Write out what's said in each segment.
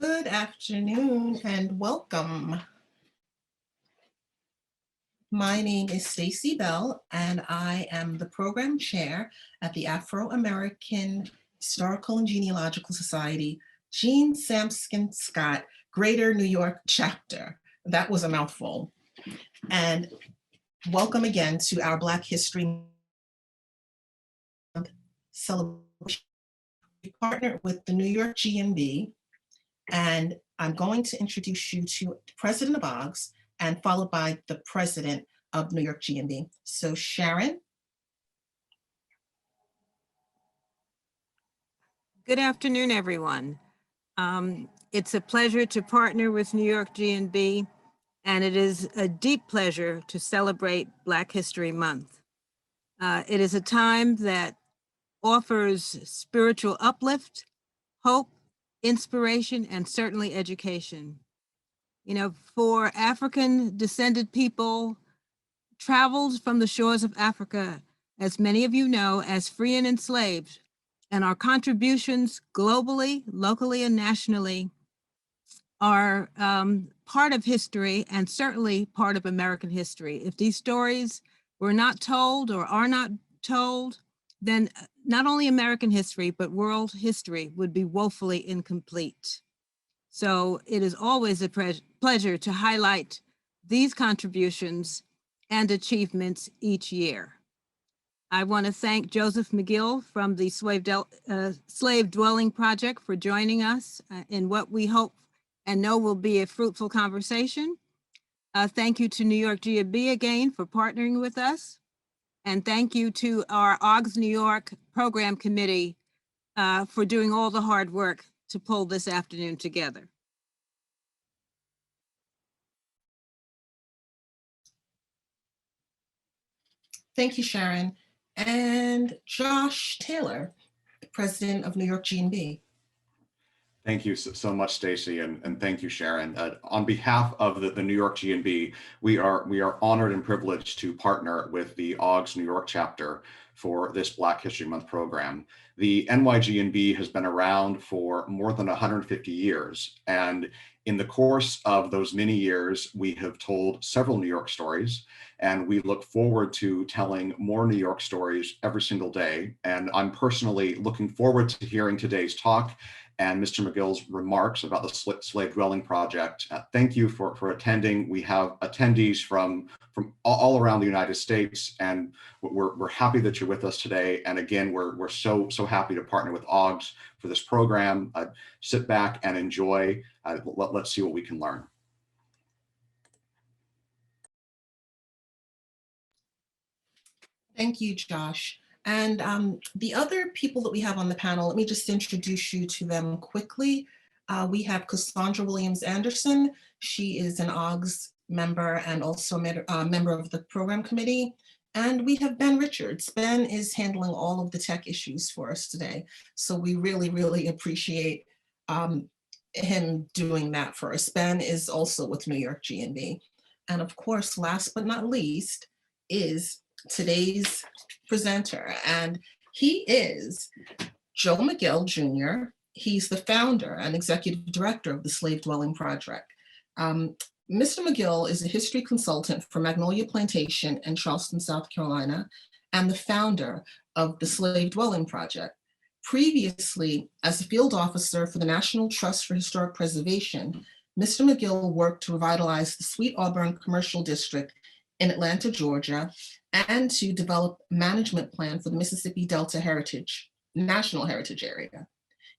Good afternoon and welcome. My name is Stacy Bell and I am the program chair at the Afro-American Historical and Genealogical Society, Jean Sampson Scott, Greater New York Chapter. That was a mouthful. And welcome again to our Black History Month celebration. We partnered with the New York GNB, and I'm going to introduce you to the president of OGS and followed by the president of New York GNB. So Sharon. Good afternoon, everyone. It's a pleasure to partner with New York GNB, and it is a deep pleasure to celebrate Black History Month. It is a time that offers spiritual uplift, hope, inspiration, and certainly education. You know, for African descended people, traveled from the shores of Africa, as many of you know, as free and enslaved, and our contributions globally, locally, and nationally are part of history and certainly part of American history. If these stories were not told or are not told, then not only American history, but world history would be woefully incomplete. So it is always a pleasure to highlight these contributions and achievements each year. I want to thank Joseph McGill from the Slave Dwelling Project for joining us in what we hope and know will be a fruitful conversation. Thank you to New York GNB again for partnering with us. And thank you to our OGS New York Program Committee for doing all the hard work to pull this afternoon together. Thank you, Sharon. And Josh Taylor, the president of New York GNB. Thank you so much, Stacy, and thank you, Sharon. On behalf of the New York GNB, we are honored and privileged to partner with the OGS New York chapter for this Black History Month program. The NYGNB has been around for more than 150 years, and in the course of those many years, we have told several New York stories, and we look forward to telling more New York stories every single day. And I'm personally looking forward to hearing today's talk and Mr. McGill's remarks about the Slave Dwelling Project. Thank you for attending. We have attendees from all around the United States, and we're happy that you're with us today. And again, we're so happy to partner with OGS for this program. Sit back and enjoy. Let's see what we can learn. Thank you, Josh. And the other people that we have on the panel, let me just introduce you to them quickly. We have Cassandra Williams Anderson. She is an OGS member and also a member of the program committee. And we have Ben Richards. Ben is handling all of the tech issues for us today. So we really appreciate him doing that for us. Ben is also with New York GNB. And of course, last but not least, is today's presenter, and he is Joe McGill Jr. He's the founder and executive director of the Slave Dwelling Project. Mr. McGill is a history consultant for Magnolia Plantation in Charleston, South Carolina, and the founder of the Slave Dwelling Project. Previously, as a field officer for the National Trust for Historic Preservation, Mr. McGill worked to revitalize the Sweet Auburn Commercial District in Atlanta, Georgia, and to develop a management plan for the Mississippi Delta National Heritage Area.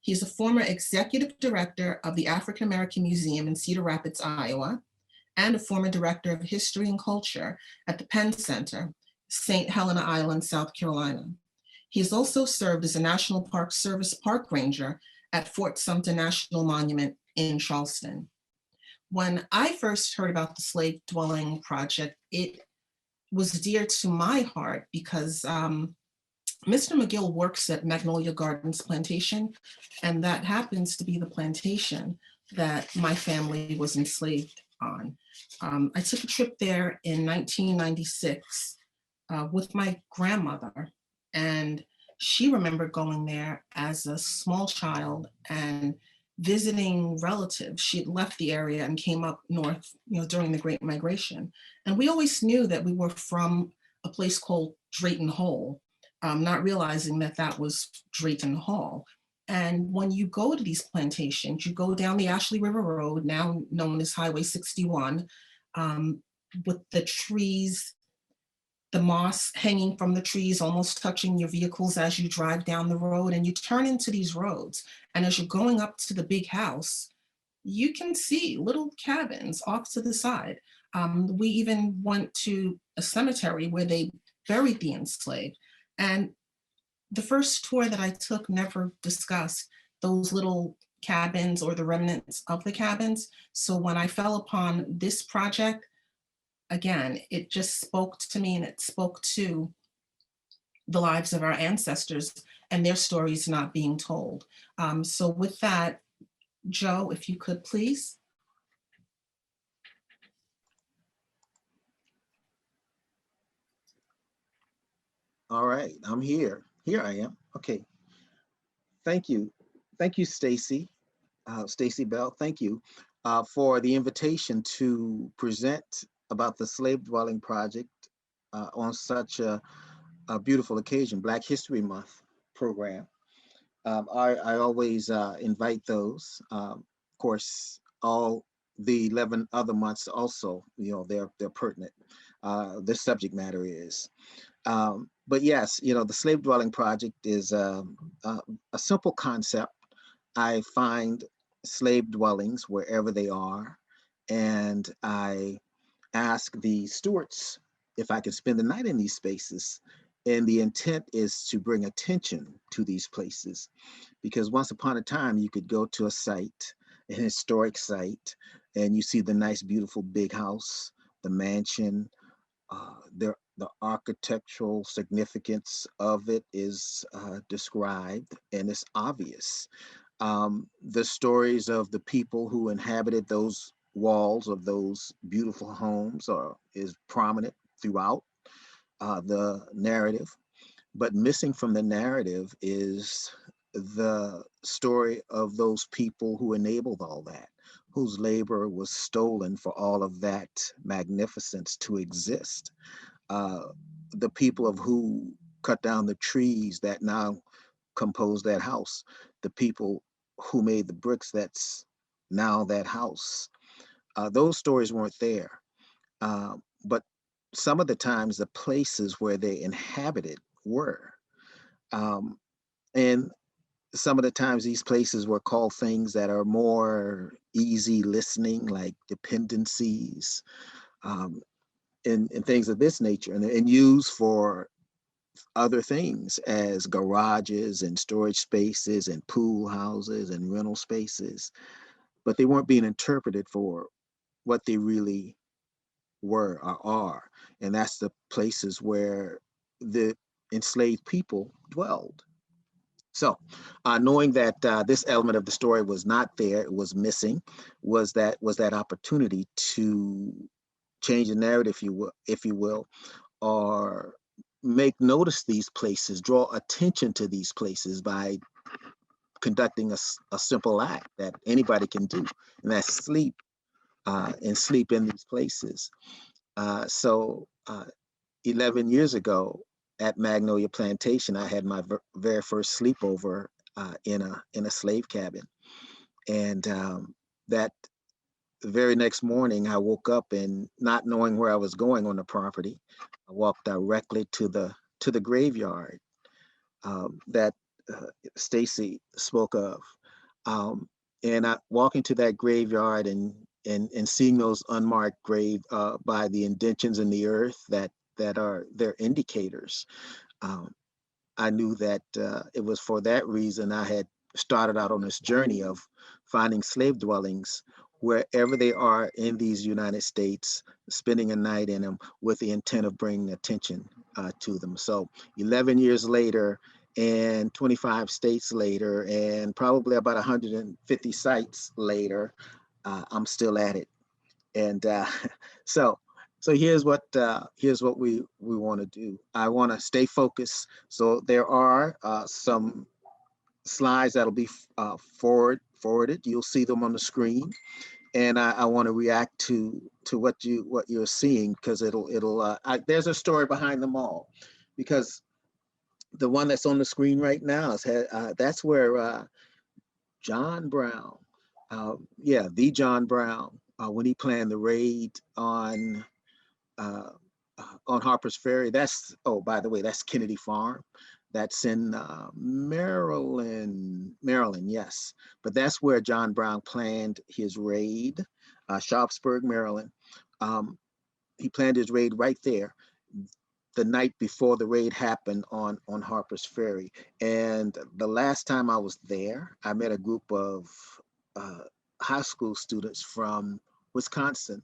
He's a former executive director of the African American Museum in Cedar Rapids, Iowa, and a former director of history and culture at the Penn Center, St. Helena Island, South Carolina. He has also served as a National Park Service park ranger at Fort Sumter National Monument in Charleston. When I first heard about the Slave Dwelling Project, it was dear to my heart because Mr. McGill works at Magnolia Gardens Plantation, and that happens to be the plantation that my family was enslaved on. I took a trip there in 1996 with my grandmother, and she remembered going there as a small child and visiting relatives. She had left the area and came up north, during the Great Migration. And we always knew that we were from a place called Drayton Hole, not realizing that that was Drayton Hall. And when you go to these plantations, you go down the Ashley River Road, now known as Highway 61, with the trees, the moss hanging from the trees, almost touching your vehicles as you drive down the road, and you turn into these roads. And as you're going up to the big house, you can see little cabins off to the side. We even went to a cemetery where they buried the enslaved. And the first tour that I took never discussed those little cabins or the remnants of the cabins. So when I fell upon this project, again, it just spoke to me, and it spoke to the lives of our ancestors and their stories not being told. So with that, Joe, if you could please. All right, I'm here. Here I am. Okay. Thank you. Thank you, Stacy. Stacy Bell, thank you for the invitation to present about the Slave Dwelling Project on such a beautiful occasion, Black History Month program. I always invite those. Of course, all the 11 other months also, they're pertinent. The subject matter is. But yes, the Slave Dwelling Project is a simple concept. I find slave dwellings wherever they are, and I ask the stewards if I can spend the night in these spaces. And the intent is to bring attention to these places, because once upon a time you could go to a site, an historic site, and you see the nice, beautiful big house, the mansion, the architectural significance of it is described, and it's obvious. The stories of the people who inhabited those walls of those beautiful homes is prominent throughout the narrative, but missing from the narrative is the story of those people who enabled all that, whose labor was stolen for all of that magnificence to exist. The people of who cut down the trees that now compose that house, the people who made the bricks that's now that house. Those stories weren't there. But some of the times the places where they inhabited were. And some of the times these places were called things that are more easy listening, like dependencies, and things of this nature, and used for other things as garages and storage spaces and pool houses and rental spaces, but they weren't being interpreted for what they really were or are. And that's the places where the enslaved people dwelled. So knowing that this element of the story was not there, it was missing, was that opportunity to change the narrative, if you will, or make notice these places, draw attention to these places by conducting a simple act that anybody can do, and that's sleep, and sleep in these places. So 11 years ago at Magnolia Plantation, I had my very first sleepover in a slave cabin. And that very next morning, I woke up and not knowing where I was going on the property, I walked directly to the graveyard that Stacy spoke of. And I walking to that graveyard and seeing those unmarked grave by the indentions in the earth that are their indicators. I knew that it was for that reason I had started out on this journey of finding slave dwellings wherever they are in these United States, spending a night in them with the intent of bringing attention to them. So 11 years later, and 25 states later, and probably about 150 sites later, I'm still at it. And so here's what we want to do. I want to stay focused. So there are some slides that'll be forward forwarded. You'll see them on the screen, and I want to react to what you're seeing, because there's a story behind them all, because the one that's on the screen right now is that's where John Brown, the John Brown, when he planned the raid on Harper's Ferry. Oh, by the way, that's Kennedy Farm. That's in Maryland, yes. But that's where John Brown planned his raid, Sharpsburg, Maryland. He planned his raid right there the night before the raid happened on Harper's Ferry. And the last time I was there, I met a group of high school students from Wisconsin.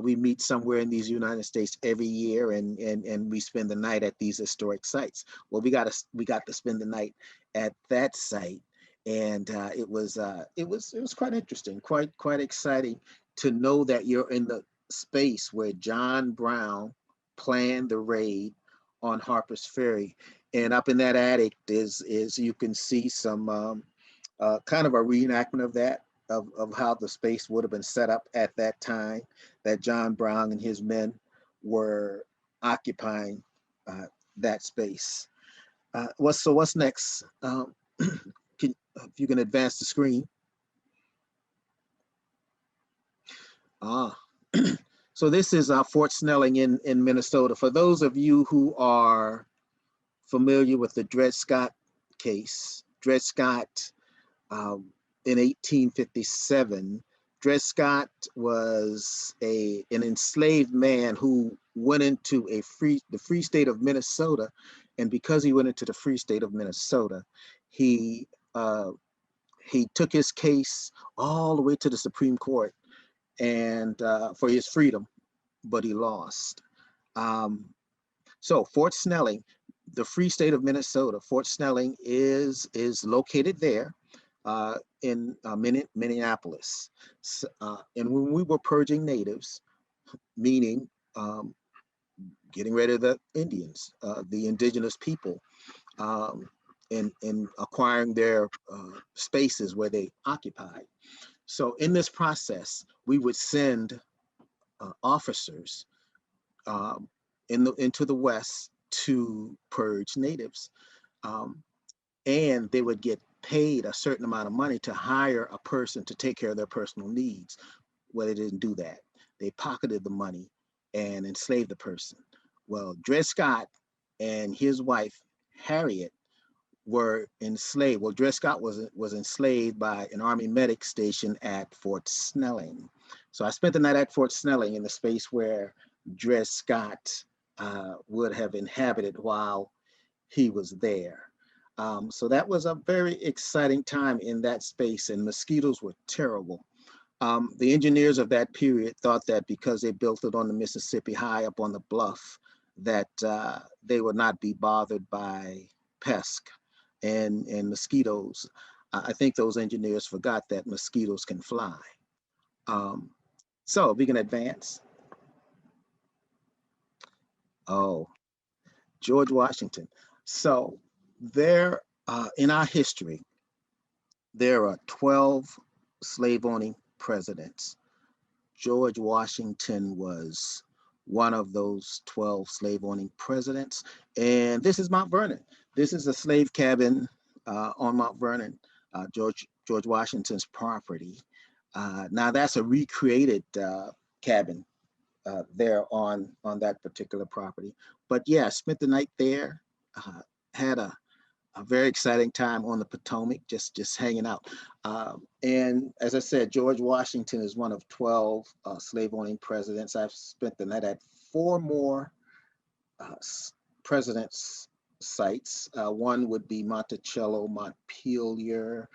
We meet somewhere in these United States every year, and we spend the night at these historic sites. Well, we got to spend the night at that site, and it was quite interesting, quite exciting to know that you're in the space where John Brown planned the raid on Harper's Ferry. And up in that attic is you can see some kind of a reenactment of that, of how the space would have been set up at that time that John Brown and his men were occupying that space. What's next? If you can advance the screen. So this is Fort Snelling in Minnesota. For those of you who are familiar with the Dred Scott case, Dred Scott in 1857, Dred Scott was an enslaved man who went into the free state of Minnesota, and because he went into the free state of Minnesota, he took his case all the way to the Supreme Court and for his freedom, but he lost. So Fort Snelling, the free state of Minnesota, Fort Snelling is located there in Minneapolis. And when we were purging natives, meaning getting rid of the Indians, the indigenous people, and acquiring their spaces where they occupied. So in this process, we would send officers into the West to purge natives. And they would get paid a certain amount of money to hire a person to take care of their personal needs. Well, they didn't do that. They pocketed the money and enslaved the person. Well, Dred Scott and his wife, Harriet, were enslaved. Well, Dred Scott was enslaved by an Army medic stationed at Fort Snelling. So I spent the night at Fort Snelling in the space where Dred Scott would have inhabited while he was there. So that was a very exciting time in that space, and mosquitoes were terrible. The engineers of that period thought that because they built it on the Mississippi high up on the bluff, that they would not be bothered by pests and mosquitoes. I think those engineers forgot that mosquitoes can fly. So we can advance. Oh, George Washington. So there, in our history, there are 12 slave-owning presidents. George Washington was one of those 12 slave-owning presidents. And this is Mount Vernon. This is a slave cabin on Mount Vernon, George Washington's property. Now that's a recreated cabin there on that particular property. But yeah, spent the night there, had a very exciting time on the Potomac, just hanging out. And as I said, George Washington is one of 12 slave-owning presidents. I've spent the night at 4 more presidents' sites. One would be Monticello, Montpelier,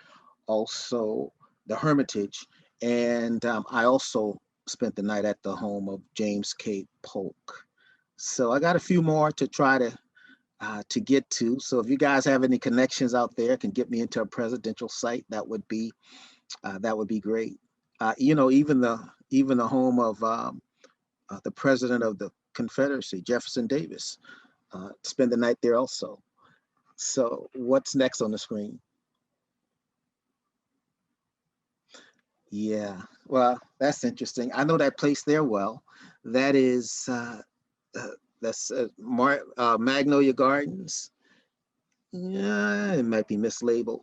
also the Hermitage. And I also spent the night at the home of James K. Polk. So I got a few more to try to get to. So if you guys have any connections out there, can get me into a presidential site, that would be great. You know, even the home of the president of the Confederacy, Jefferson Davis, spend the night there also. So what's next on the screen? Yeah, well, that's interesting. I know that place there well. That is, uh, that's Magnolia Gardens. Yeah, it might be mislabeled.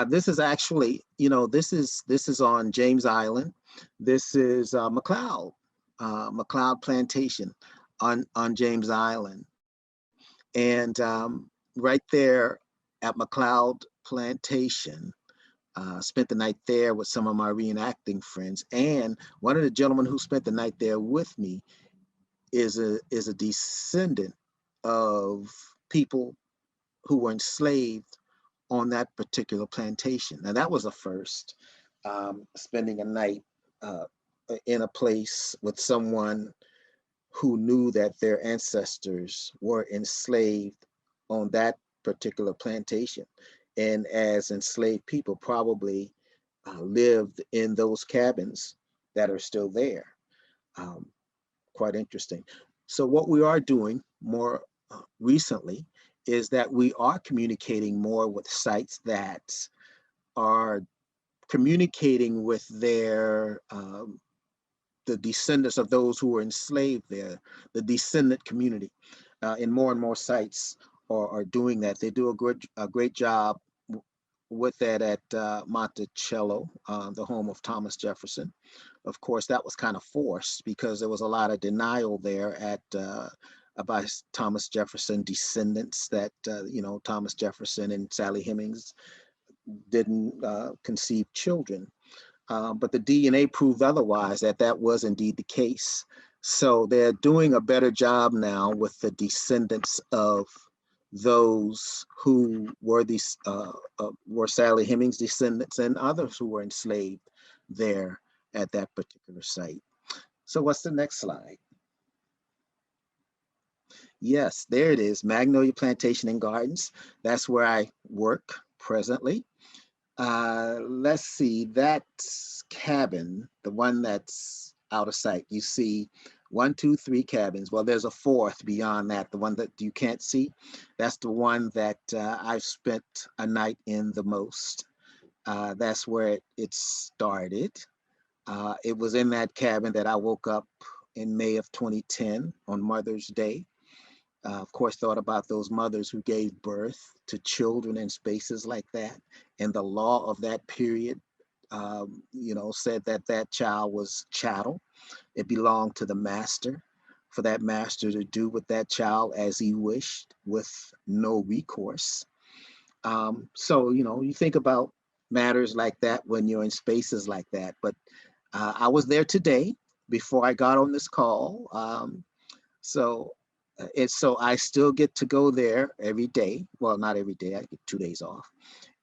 This is actually, this is on James Island. This is McLeod Plantation on James Island, and right there at McLeod Plantation. Spent the night there with some of my reenacting friends, and one of the gentlemen who spent the night there with me is a descendant of people who were enslaved on that particular plantation. Now that was a first, spending a night uh, in a place with someone who knew that their ancestors were enslaved on that particular plantation, and as enslaved people probably lived in those cabins that are still there. Um, Quite interesting. So what we are doing more recently is that we are communicating more with sites that are communicating with their the descendants of those who were enslaved there, the descendant community. And more sites are doing that. They do a great job with that at Monticello, the home of Thomas Jefferson. Of course, that was kind of forced because there was a lot of denial there at by Thomas Jefferson descendants that Thomas Jefferson and Sally Hemings didn't conceive children. But the DNA proved otherwise, that was indeed the case. So they're doing a better job now with the descendants of those who were Sally Hemings descendants and others who were enslaved there at that particular site. So what's the next slide? Yes, there it is, Magnolia Plantation and Gardens. That's where I work presently. Let's see, that cabin, the one that's out of sight, you see 1, 2, 3 cabins. Well, there's a fourth beyond that, the one that you can't see. That's the one that I've spent a night in the most. That's where it started. It was in that cabin that I woke up in May of 2010 on Mother's Day. Of course, thought about those mothers who gave birth to children in spaces like that. And the law of that period, said that that child was chattel. It belonged to the master, for that master to do with that child as he wished with no recourse. So, you think about matters like that when you're in spaces like that. But I was there today before I got on this call. So so I still get to go there every day. Well, not every day. I get 2 days off,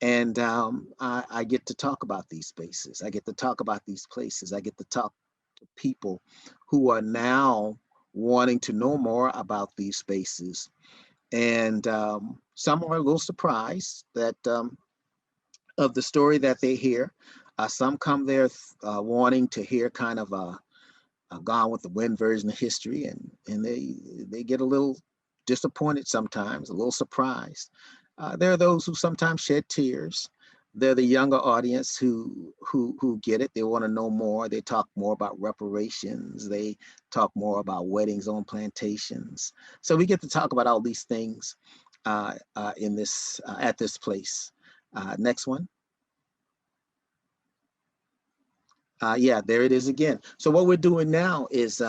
and I get to talk about these spaces. I get to talk about these places. I get to talk to people who are now wanting to know more about these spaces, and some are a little surprised that of the story that they hear. Some come there wanting to hear kind of a Gone with the Wind version of history, and they get a little disappointed sometimes, a little surprised. There are those who sometimes shed tears. They're the younger audience who get it. They want to know more. They talk more about reparations. They talk more about weddings on plantations. So we get to talk about all these things in this at this place. Next one. Yeah, there it is again. So what we're doing now is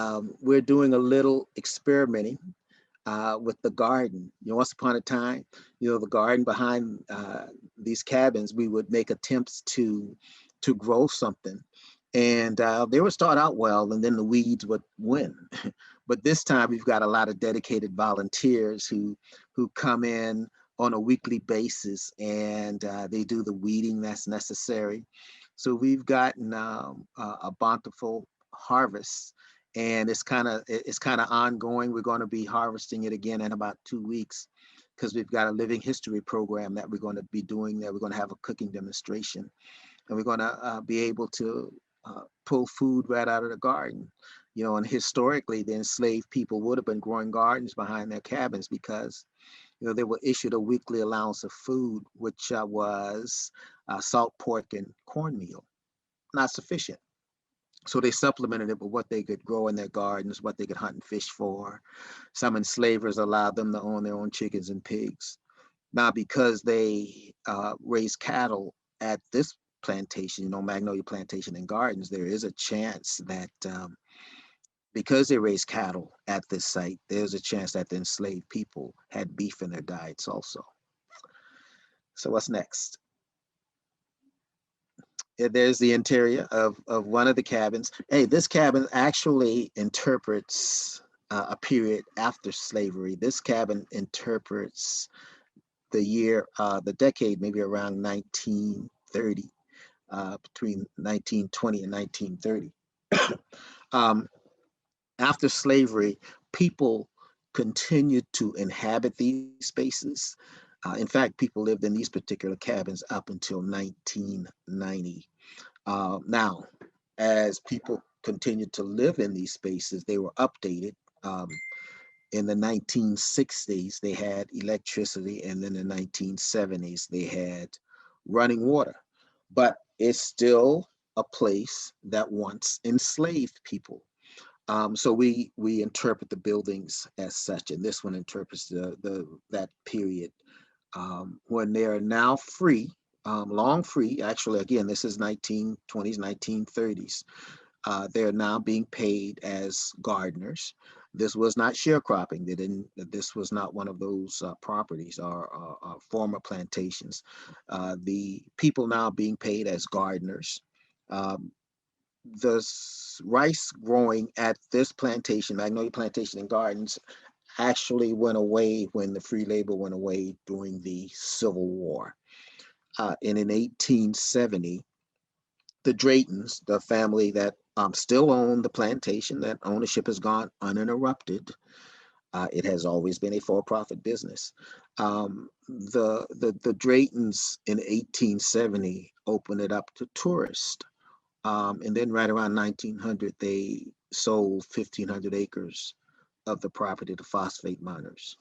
we're doing a little experimenting with the garden. Once upon a time, the garden behind these cabins, we would make attempts to grow something, and they would start out well, and then the weeds would win. But this time, we've got a lot of dedicated volunteers who come in on a weekly basis, and they do the weeding that's necessary. So we've gotten a bountiful harvest, and it's kind of ongoing. We're going to be harvesting it again in about 2 weeks because we've got a living history program that we're going to be doing there. We're going to have a cooking demonstration, and we're going to be able to pull food right out of the garden. And historically, the enslaved people would have been growing gardens behind their cabins because they were issued a weekly allowance of food, which was salt pork and cornmeal. not sufficient. So they supplemented it with what they could grow in their gardens, what they could hunt and fish for. Some enslavers allowed them to own their own chickens and pigs. Now, because they raise cattle at this plantation, Magnolia Plantation and Gardens, there is a chance that because they raise cattle at this site, there's a chance that the enslaved people had beef in their diets also. So what's next? There's the interior of one of the cabins. Hey, this cabin actually interprets a period after slavery. This cabin interprets the year, the decade, maybe around 1930, between 1920 and 1930. After slavery, people continued to inhabit these spaces. In fact, people lived in these particular cabins up until 1990. Now, as people continued to live in these spaces, they were updated. In the 1960s, they had electricity, and then in the 1970s, they had running water. But it's still a place that once enslaved people. So we interpret the buildings as such, and this one interprets that period when they are now free, long free. Actually, again, this is 1920s, 1930s. They're now being paid as gardeners. This was not sharecropping. This was not one of those properties or former plantations. The people now being paid as gardeners. The rice growing at this plantation, Magnolia Plantation and Gardens, actually went away when the free labor went away during the Civil War. And in 1870, the Draytons, the family that still own the plantation, that ownership has gone uninterrupted. It has always been a for-profit business. The Draytons in 1870 opened it up to tourists. And then right around 1900, they sold 1,500 acres of the property to phosphate miners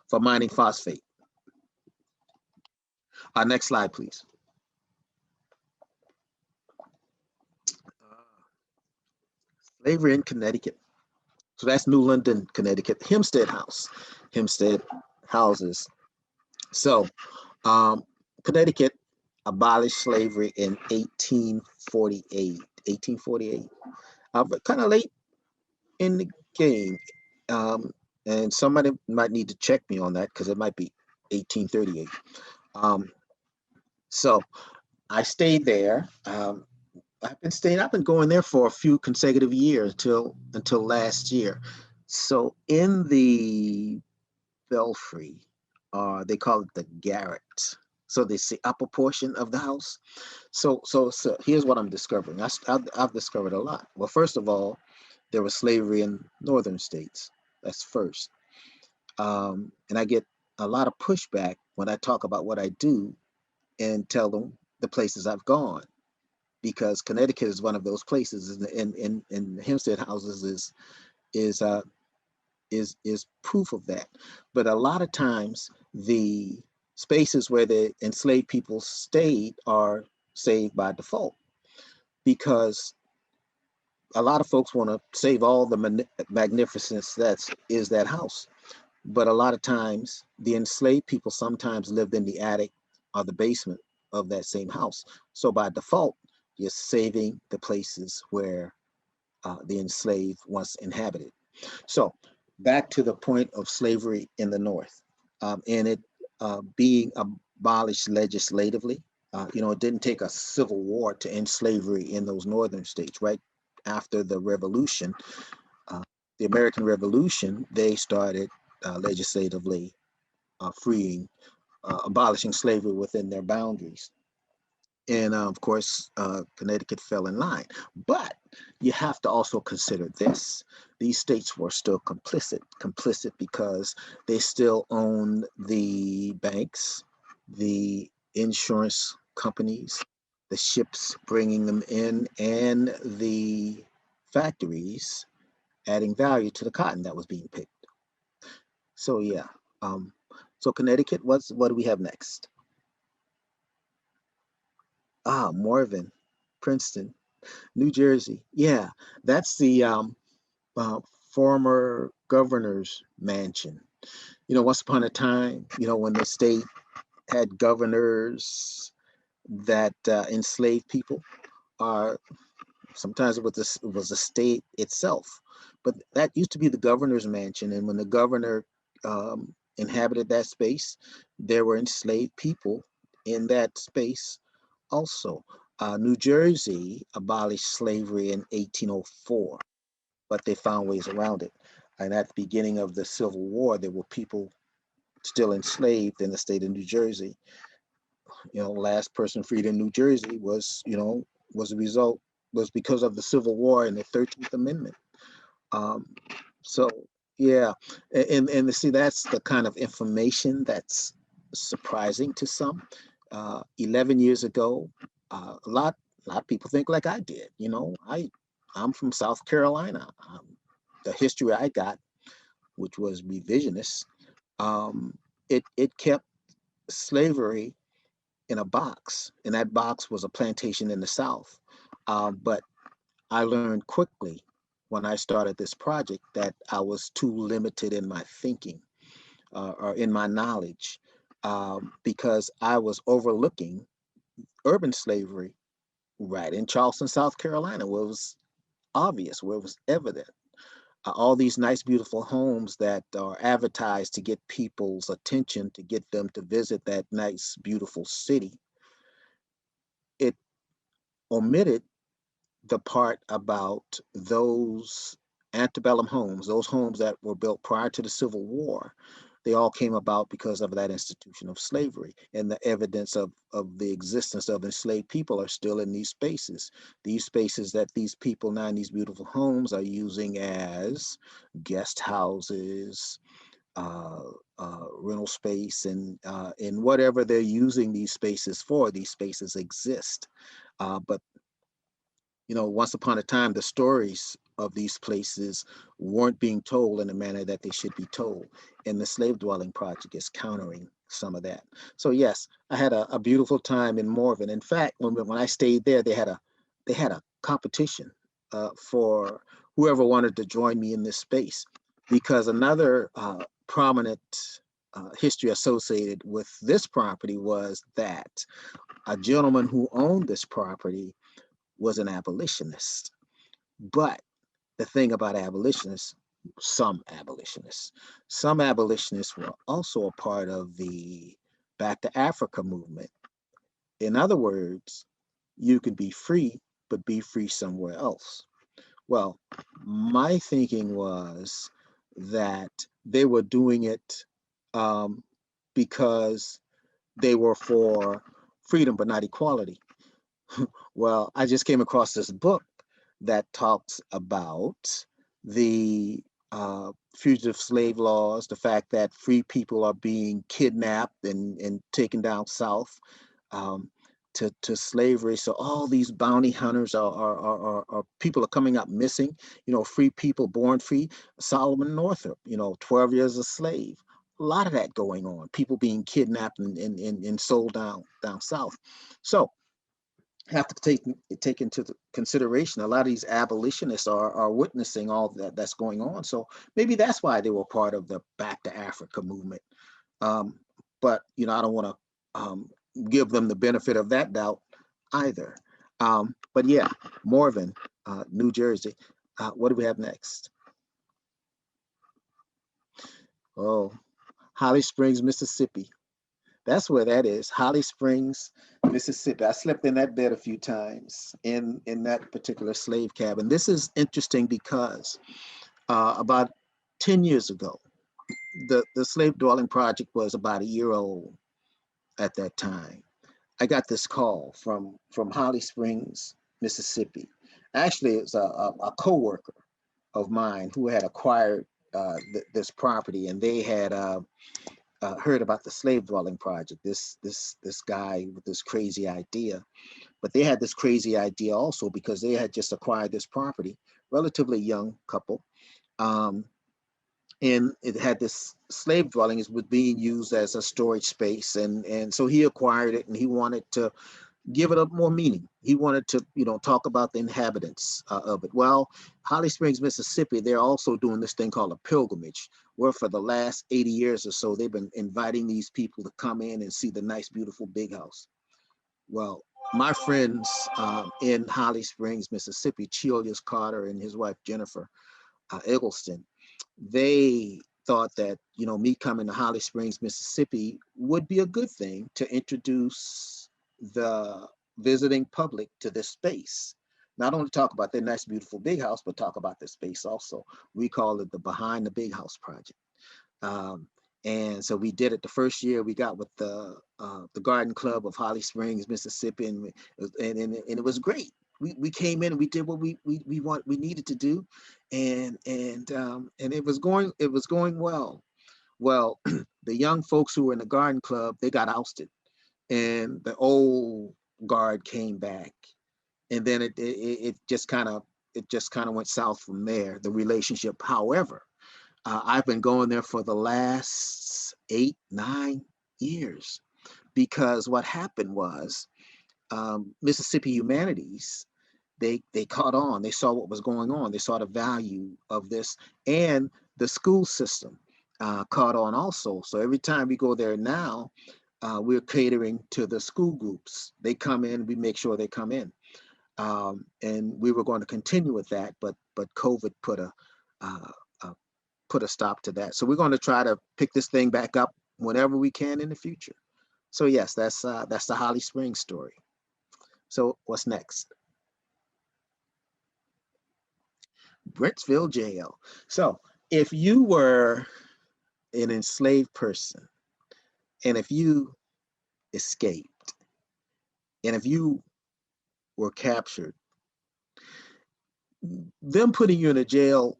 for mining phosphate. Next slide, please. Slavery in Connecticut. So that's New London, Connecticut, Hempstead House, Hempstead houses. So Connecticut abolished slavery in 1848. 1848. Kind of late in the game. And somebody might need to check me on that because it might be 1838. So I stayed there. I've been going there for a few consecutive years until last year. So in the belfry, they call it the garret. So they the upper portion of the house. So here's what I'm discovering. I've discovered a lot. Well, first of all, there was slavery in northern states. That's first. And I get a lot of pushback when I talk about what I do and tell them the places I've gone, because Connecticut is one of those places, and the Hempstead houses is proof of that. But a lot of times the spaces where the enslaved people stayed are saved by default, because a lot of folks want to save all the magnificence is that house. But a lot of times the enslaved people sometimes lived in the attic or the basement of that same house. So by default, you're saving the places where the enslaved once inhabited. So back to the point of slavery in the North, and it being abolished legislatively. It didn't take a civil war to end slavery in those northern states. Right after the Revolution, the American Revolution, they started legislatively abolishing slavery within their boundaries. And of course, Connecticut fell in line. But you have to also consider this. These states were still complicit because they still owned the banks, the insurance companies, the ships bringing them in, and the factories adding value to the cotton that was being picked. So yeah, so Connecticut, what do we have next? Morven. Princeton, New Jersey. Yeah, that's the former governor's mansion. You know, once upon a time, you know, when the state had governors that enslaved people, or sometimes it was the state itself. But that used to be the governor's mansion. And when the governor inhabited that space, there were enslaved people in that space also. New Jersey abolished slavery in 1804, but they found ways around it. And at the beginning of the Civil War, there were people still enslaved in the state of New Jersey. You know, last person freed in New Jersey was, you know, was a result, was because of the Civil War and the 13th Amendment. Um, so yeah, and to see, that's the kind of information that's surprising to some. 11 years ago, a lot of people think like I did. You know, I'm from South Carolina. The history I got, which was revisionist, um, it kept slavery in a box, and that box was a plantation in the South. But I learned quickly when I started this project that I was too limited in my thinking or in my knowledge, because I was overlooking urban slavery right in Charleston, South Carolina, where it was obvious, where it was evident. All these nice, beautiful homes that are advertised to get people's attention, to get them to visit that nice, beautiful city. It omitted the part about those antebellum homes, those homes that were built prior to the Civil War. They all came about because of that institution of slavery, and the evidence of the existence of enslaved people are still in these spaces that these people now in these beautiful homes are using as guest houses, rental space, and whatever they're using these spaces for. These spaces exist, but you know, once upon a time, the stories of these places weren't being told in the manner that they should be told. And the Slave Dwelling Project is countering some of that. So yes, I had a beautiful time in Morven. In fact, when I stayed there, they had a competition for whoever wanted to join me in this space, because another prominent history associated with this property was that a gentleman who owned this property was an abolitionist. But the thing about some abolitionists were also a part of the Back to Africa movement. In other words, you can be free, but be free somewhere else. Well, my thinking was that they were doing it because they were for freedom, but not equality. Well, I just came across this book that talks about the fugitive slave laws, the fact that free people are being kidnapped and taken down south to slavery. So all these bounty hunters are people are coming up missing, you know, free people born free. Solomon Northup, you know, 12 years a slave. A lot of that going on, people being kidnapped and sold down south. So have to take into consideration, a lot of these abolitionists are witnessing all that's going on. So maybe that's why they were part of the Back to Africa movement. But you know, I don't want to give them the benefit of that doubt either. But yeah, Morven, New Jersey. What do we have next? Oh, Holly Springs, Mississippi. That's where that is, Holly Springs, Mississippi. I slept in that bed a few times in that particular slave cabin. This is interesting because about 10 years ago, the Slave Dwelling Project was about a year old at that time. I got this call from Holly Springs, Mississippi. Actually, it's a co-worker of mine who had acquired this property, and they had heard about the Slave Dwelling Project, this guy with this crazy idea. But they had this crazy idea also because they had just acquired this property, relatively young couple. And it had this slave dwelling, it was being used as a storage space. And so he acquired it and he wanted to give it up more meaning. He wanted to, talk about the inhabitants of it. Well, Holly Springs, Mississippi, they're also doing this thing called a pilgrimage, where for the last 80 years or so, they've been inviting these people to come in and see the nice, beautiful big house. Well, my friends in Holly Springs, Mississippi, Chilius Carter and his wife, Jennifer Eggleston, they thought that, me coming to Holly Springs, Mississippi would be a good thing to introduce the visiting public to this space. Not only talk about their nice, beautiful big house, but talk about this space also. We call it the Behind the Big House Project. And so we did it the first year. We got with the Garden Club of Holly Springs, Mississippi, and it was great. We came in and we did what we needed to do, and it was going well. Well, the young folks who were in the Garden Club, they got ousted, and the old guard came back, and then it just kind of went south from there. The relationship, however. I've been going there for the last 8-9 years, because what happened was Mississippi Humanities, they caught on. They saw what was going on. They saw the value of this, and the school system caught on also. So every time we go there now, we're catering to the school groups. They come in, we make sure they come in, and we were going to continue with that, but COVID put a stop to that. So we're going to try to pick this thing back up whenever we can in the future. So yes, that's the Holly Springs story. So what's next? Brentsville Jail. So if you were an enslaved person, and if you escaped, and if you were captured, them putting you in a jail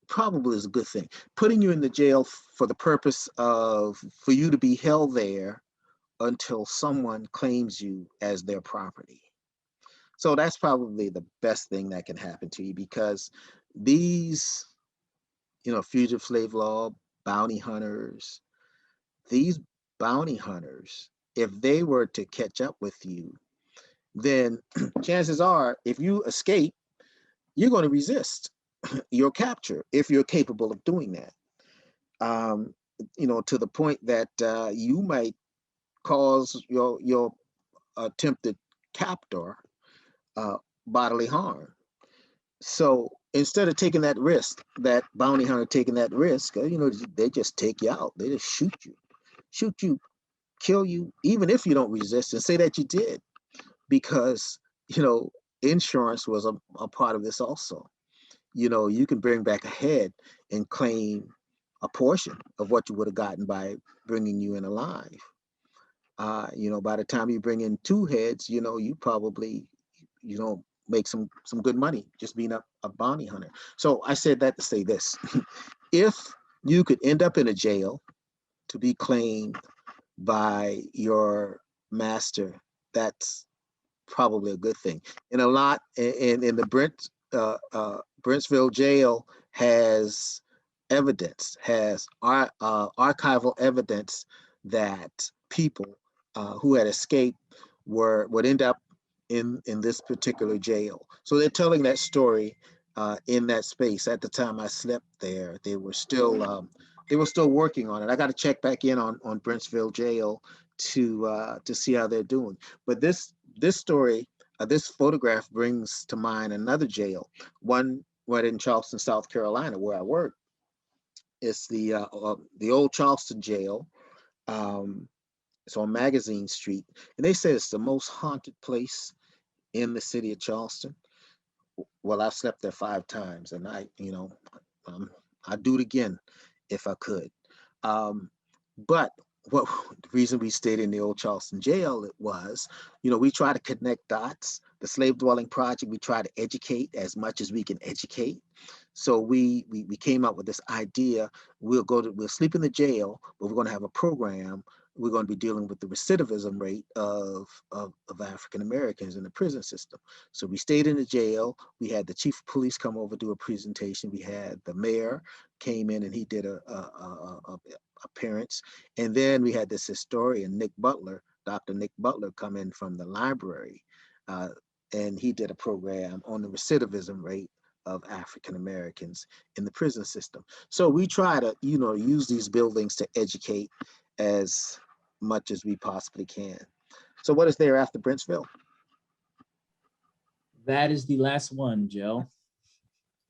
probably is a good thing. Putting you in the jail for the purpose of for you to be held there until someone claims you as their property. So that's probably the best thing that can happen to you, because these, fugitive slave law, bounty hunters, these bounty hunters, if they were to catch up with you, then chances are, if you escape, you're going to resist your capture if you're capable of doing that. To the point that you might cause your attempted captor bodily harm. So instead of taking that risk, that bounty hunter taking that risk, they just take you out. They just shoot you, kill you, even if you don't resist, and say that you did, because insurance was a part of this also. You can bring back a head and claim a portion of what you would have gotten by bringing you in alive. By the time you bring in 2 heads, you probably, make some good money just being a bounty hunter. So I said that to say this: if you could end up in a jail to be claimed by your master, that's probably a good thing. And a lot in the Brentsville jail has evidence, has archival evidence that people who had escaped would end up in this particular jail. So they're telling that story in that space. At the time I slept there, they were still working on it. I got to check back in on Brentsville jail to see how they're doing. But this story, this photograph brings to mind another jail, one right in Charleston, South Carolina, where I work. It's the old Charleston jail. It's on Magazine Street, and they say it's the most haunted place in the city of Charleston. Well, I've slept there 5 times, and I'd do it again if I could. But the reason we stayed in the old Charleston jail, it was, we try to connect dots. The Slave Dwelling Project, we try to educate as much as we can educate. So we came up with this idea: we'll sleep in the jail, but we're going to have a program. We're going to be dealing with the recidivism rate of African Americans in the prison system. So we stayed in the jail. We had the chief of police come over, do a presentation. We had the mayor came in and he did a appearance. And then we had this historian, Nick Butler, Dr. Nick Butler come in from the library, and he did a program on the recidivism rate of African Americans in the prison system. So we try to, use these buildings to educate as much as we possibly can. So what is there after Brentsville? That is the last one, Joe.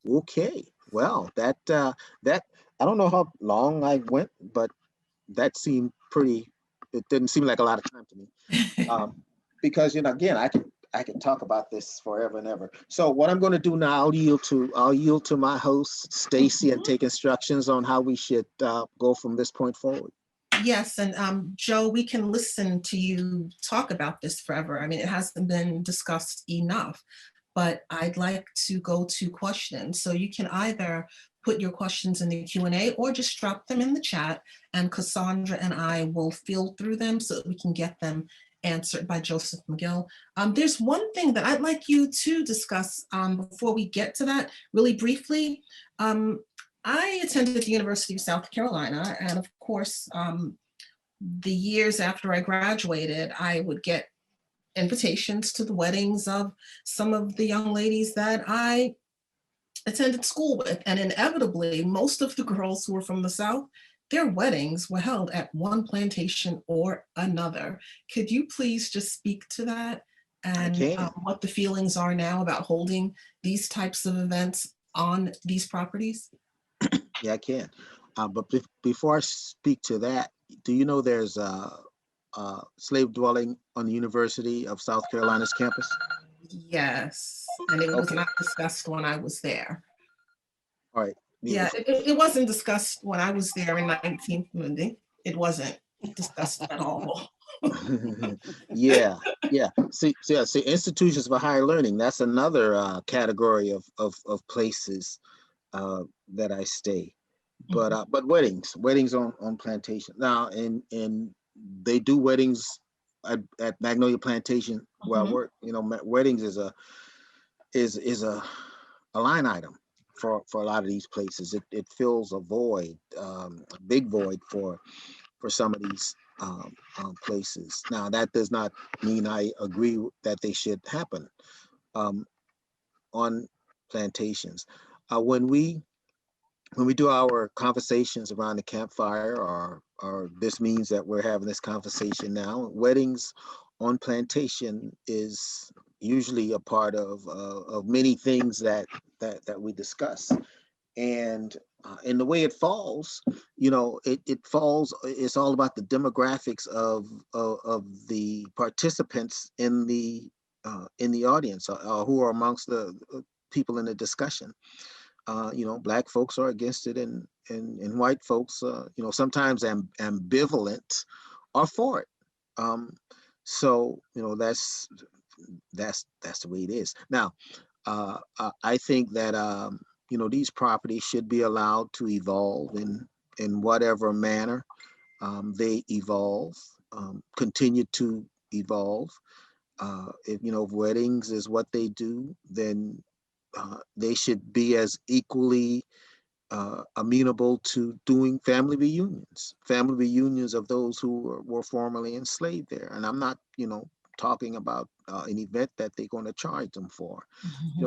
Okay, well, that I don't know how long I went, but that seemed pretty. It didn't seem like a lot of time to me, because again, I can talk about this forever and ever. So what I'm going to do now, I'll yield to my host Stacy and take instructions on how we should go from this point forward. Yes, and Joe, we can listen to you talk about this forever. I mean, it hasn't been discussed enough, but I'd like to go to questions. So you can either put your questions in the Q&A or just drop them in the chat, and Cassandra and I will field through them so that we can get them answered by Joseph McGill. There's one thing that I'd like you to discuss before we get to that really briefly. I attended the University of South Carolina, and of course, the years after I graduated, I would get invitations to the weddings of some of the young ladies that I attended school with. And inevitably, most of the girls who were from the South, their weddings were held at one plantation or another. Could you please just speak to that and what the feelings are now about holding these types of events on these properties? Yeah, I can. But before I speak to that, do you know there's a slave dwelling on the University of South Carolina's campus? Yes, and it was not discussed when I was there. All right. Yeah, it wasn't discussed when I was there in 1990. It wasn't discussed at all. Yeah. See, institutions for higher learning, that's another category of places that I stay. But weddings on plantation now, and they do weddings at Magnolia Plantation where I work. Weddings is a line item for a lot of these places. It fills a void, a big void for some of these places. Now that does not mean I agree that they should happen on plantations. When we do our conversations around the campfire, or this means that we're having this conversation now, weddings on plantation is usually a part of many things that we discuss. And in the way it falls, it falls. It's all about the demographics of the participants in the audience, who are amongst the people in the discussion. Black folks are against it, and white folks, sometimes ambivalent, are for it. So that's the way it is. Now, I think that these properties should be allowed to evolve in whatever manner they evolve, continue to evolve. If weddings is what they do, then they should be as equally amenable to doing family reunions of those who were formerly enslaved there. And I'm not, talking about an event that they're going to charge them for.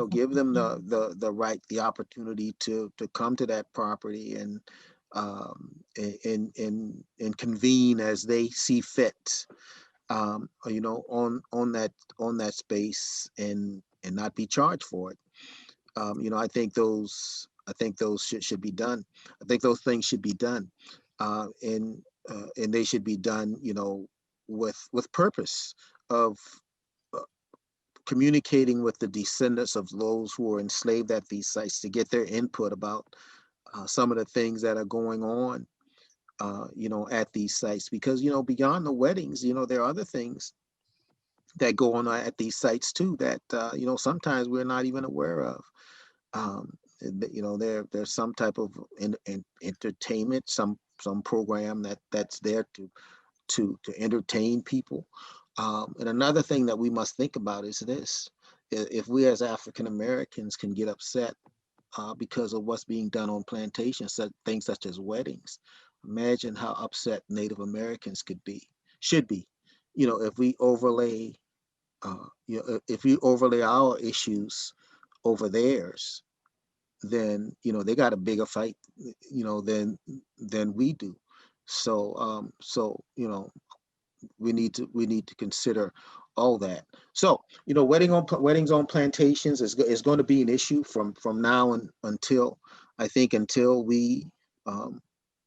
Give them the right, the opportunity to come to that property and convene as they see fit, on that space, and not be charged for it. I think those should be done. I think those things should be done, and they should be done, with purpose of communicating with the descendants of those who were enslaved at these sites to get their input about some of the things that are going on, at these sites. Because, beyond the weddings, there are other things that go on at these sites too that, sometimes we're not even aware of. There's some type of entertainment, some program that's there to entertain people. And another thing that we must think about is this: if we as African Americans can get upset because of what's being done on plantations, things such as weddings, imagine how upset Native Americans should be, if we overlay, if we overlay our issues over theirs, then, they got a bigger fight, than we do. So, we need to consider all that. So, weddings on plantations is going to be an issue from now until, I think, until we,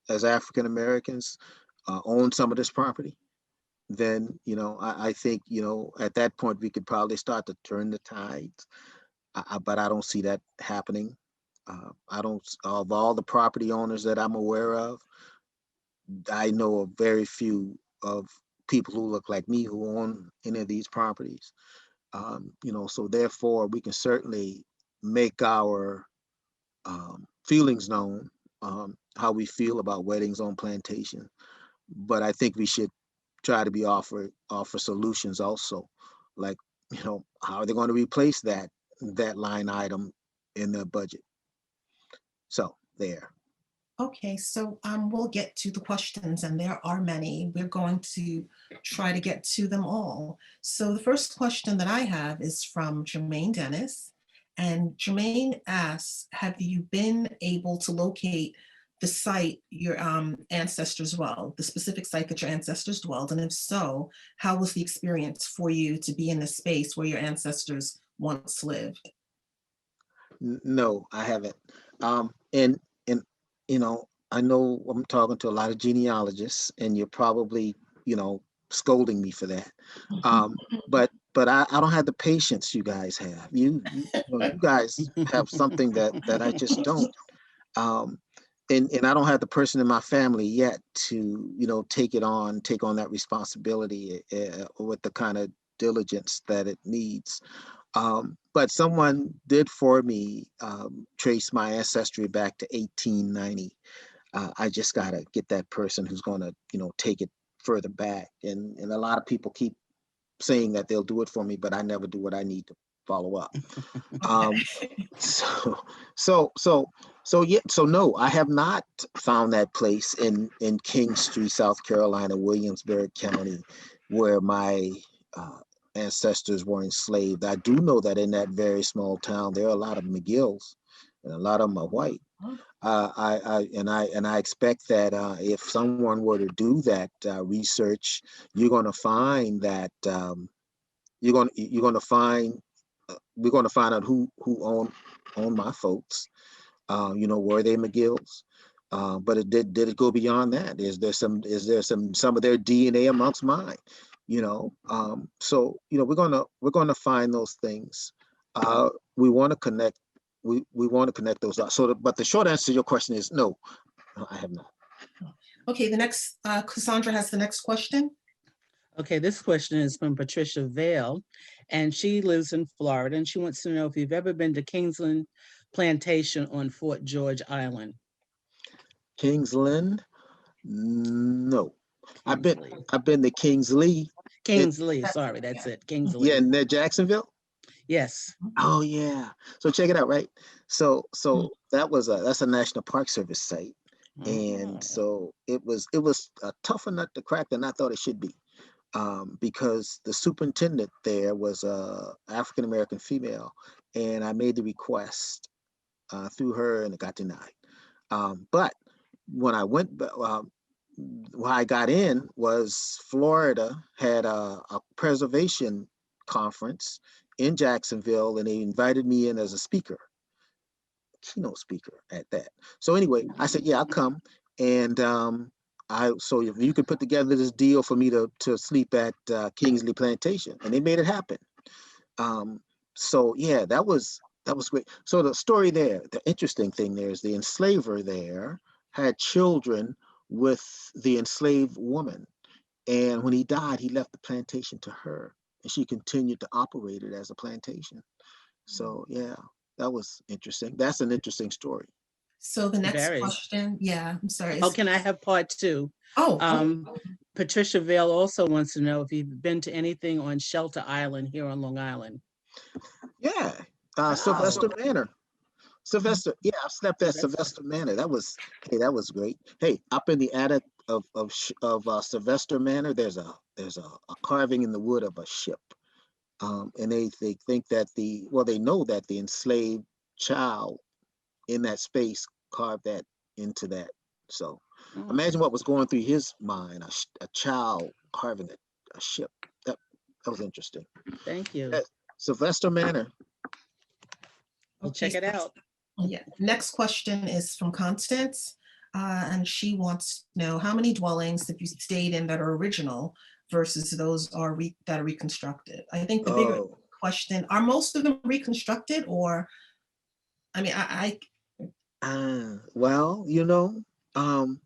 as African Americans, own some of this property. Then, I think, at that point we could probably start to turn the tides. But I don't see that happening. I don't, of all the property owners that I'm aware of, I know of very few of people who look like me who own any of these properties. So therefore we can certainly make our feelings known, how we feel about weddings on plantation. But I think we should try to offer solutions also, like, how are they going to replace that line item in their budget? So there. Okay, so we'll get to the questions, and there are many. We're going to try to get to them all. So the first question that I have is from Jermaine Dennis. And Jermaine asks, have you been able to locate the site your ancestors dwelled, the specific site that your ancestors dwelled? And if so, how was the experience for you to be in the space where your ancestors once lived? No, I haven't. And I know I'm talking to a lot of genealogists, and you're probably, scolding me for that. But I don't have the patience you guys have. You guys have something that I just don't. And I don't have the person in my family yet to, take on that responsibility with the kind of diligence that it needs. But someone did for me trace my ancestry back to 1890. I just got to get that person who's going to, take it further back. And a lot of people keep saying that they'll do it for me, but I never do what I need to follow up. So no, I have not found that place in King Street, South Carolina, Williamsburg County, where my ancestors were enslaved. I do know that in that very small town, there are a lot of McGills, and a lot of them are white. I expect that if someone were to do that research, you're going to find that we're going to find out who owned my folks. Were they McGills? But did it go beyond that? Is there some of their DNA amongst mine? So we're gonna find those things. We want to connect. We want to connect those dots. But the short answer to your question is no, I have not. Okay, the next, Cassandra has the next question. Okay, this question is from Patricia Vale, and she lives in Florida, and she wants to know if you've ever been to Kingsland Plantation on Fort George Island. Kingsland? No. I've been to Kingsley. Kingsley, sorry, that's it. Kingsley. Yeah, near Jacksonville? Yes. Oh yeah. So check it out, right? So that's a National Park Service site. And so it was a tougher nut to crack than I thought it should be. Because the superintendent there was a African American female, and I made the request through her, and it got denied. But when I went, where I got in was Florida had a preservation conference in Jacksonville, and they invited me in as a speaker, keynote speaker at that. So anyway, I said, yeah, I'll come. And so if you could put together this deal for me to sleep at Kingsley Plantation, and they made it happen. So yeah, that was great. So the story there, the interesting thing there is the enslaver there had children with the enslaved woman. And when he died, he left the plantation to her, and she continued to operate it as a plantation. So yeah, that was interesting. That's an interesting story. So the next question, yeah, I'm sorry. Oh, can I have part two? Patricia Vale also wants to know if you've been to anything on Shelter Island here on Long Island. Yeah, Sylvester Manor. Sylvester, yeah, I slept at Sylvester Manor. That was great. Hey, up in the attic of Sylvester Manor, there's a carving in the wood of a ship. And they think that they know that the enslaved child in that space carved that into that. So Oh, imagine what was going through his mind, a child carving a ship. That was interesting. thank you. Sylvester Manor. We'll check it out. Yeah. Next question is from Constance. And she wants to know how many dwellings have you stayed in that are original versus those that are reconstructed? I think the bigger Oh, question, are most of them reconstructed, or, I mean, well, um,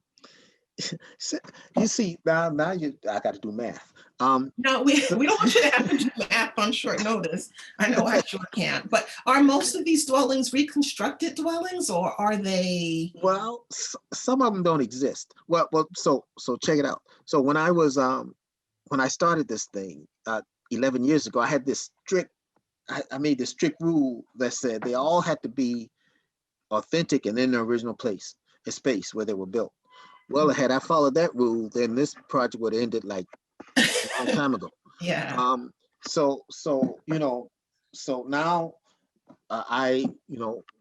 you see, now I got to do math. no, we don't want you to have to do math on short notice. I know I sure can't, but are most of these dwellings reconstructed dwellings, or are they? Well, some of them don't exist. So check it out. So when I started this thing 11 years ago, I had this I made this strict rule that said they all had to be authentic and in their original place, a space where they were built. Well, had I followed that rule, then this project would have ended like a long time ago. Yeah. So now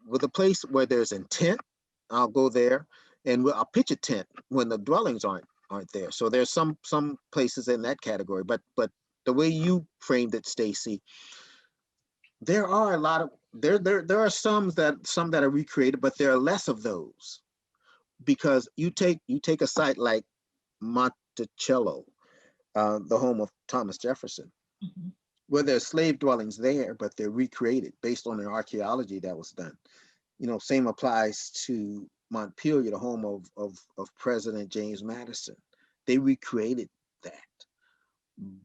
with a place where there's intent, I'll go there, and I'll pitch a tent when the dwellings aren't there. So there's some places in that category, but the way you framed it, Stacy, there are a lot of there are some that are recreated, but there are less of those, because you take a site like Monticello, the home of Thomas Jefferson, Mhm. where there's slave dwellings there, but they're recreated based on the archaeology that was done. Same applies to Montpelier, the home of President James Madison. They recreated that.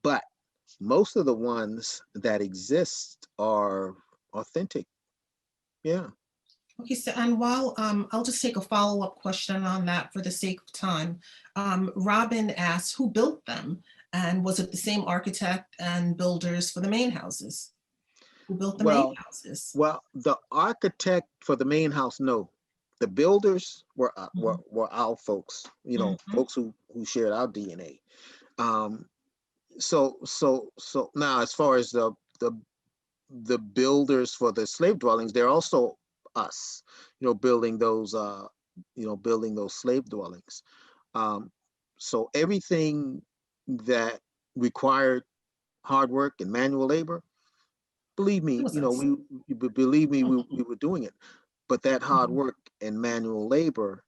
But most of the ones that exist are authentic. Yeah. Okay, so and while I'll just take a follow-up question on that for the sake of time. Robin asked, who built them? And was it the same architect and builders for the main houses? Who built the main houses? Well, the architect for the main house, no. The builders were our folks, Mhm. folks who shared our DNA. Um, so now, as far as the builders for the slave dwellings, they're also us, building those slave dwellings. So everything that required hard work and manual labor, believe It me, was us. we were doing it. But that hard Mhm. work and manual labor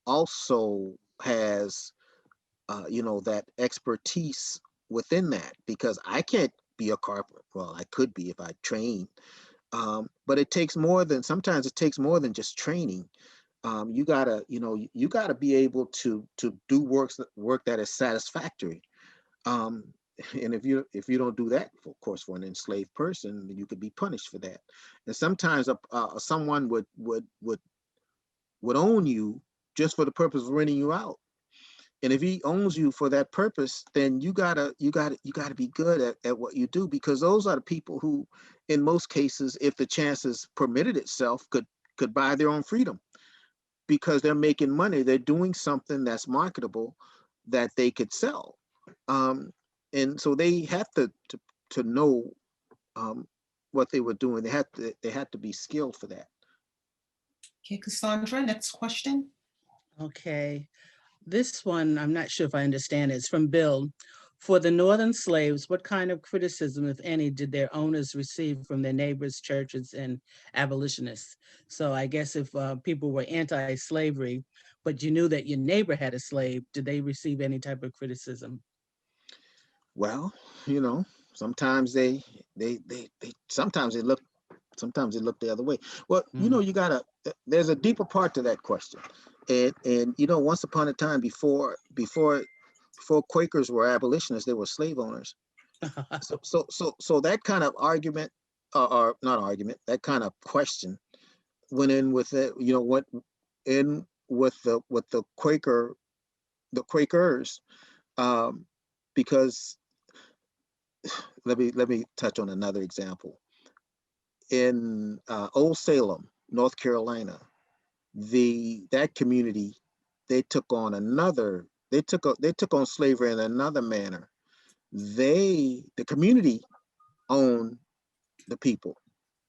also has, that expertise within that, because I can't be a carpenter. Well, I could be if I trained, but sometimes it takes more than just training. You gotta be able to do work that is satisfactory. Um, and if you don't do that, of course, for an enslaved person, you could be punished for that. And sometimes someone would own you just for the purpose of renting you out. And if he owns you for that purpose, then you gotta be good at what you do, because those are the people who, in most cases, if the chances permitted itself, could buy their own freedom, because they're making money. They're doing something that's marketable that they could sell. And so they have to know what they were doing. They had to be skilled for that. Okay, Cassandra, next question. Okay. This one, I'm not sure if I understand it. It's from Bill. For the Northern slaves, what kind of criticism, if any, did their owners receive from their neighbors, churches, and abolitionists? So I guess if people were anti-slavery, but you knew that your neighbor had a slave, did they receive any type of criticism? Well, sometimes sometimes they look the other way. Well, there's a deeper part to that question. And once upon a time, before Quakers were abolitionists, they were slave owners. So that kind of argument, or not argument, that kind of question went in with it, went in with the Quakers, because let me touch on another example. In Old Salem, North Carolina, that community, they took on slavery in another manner. the community owned the people.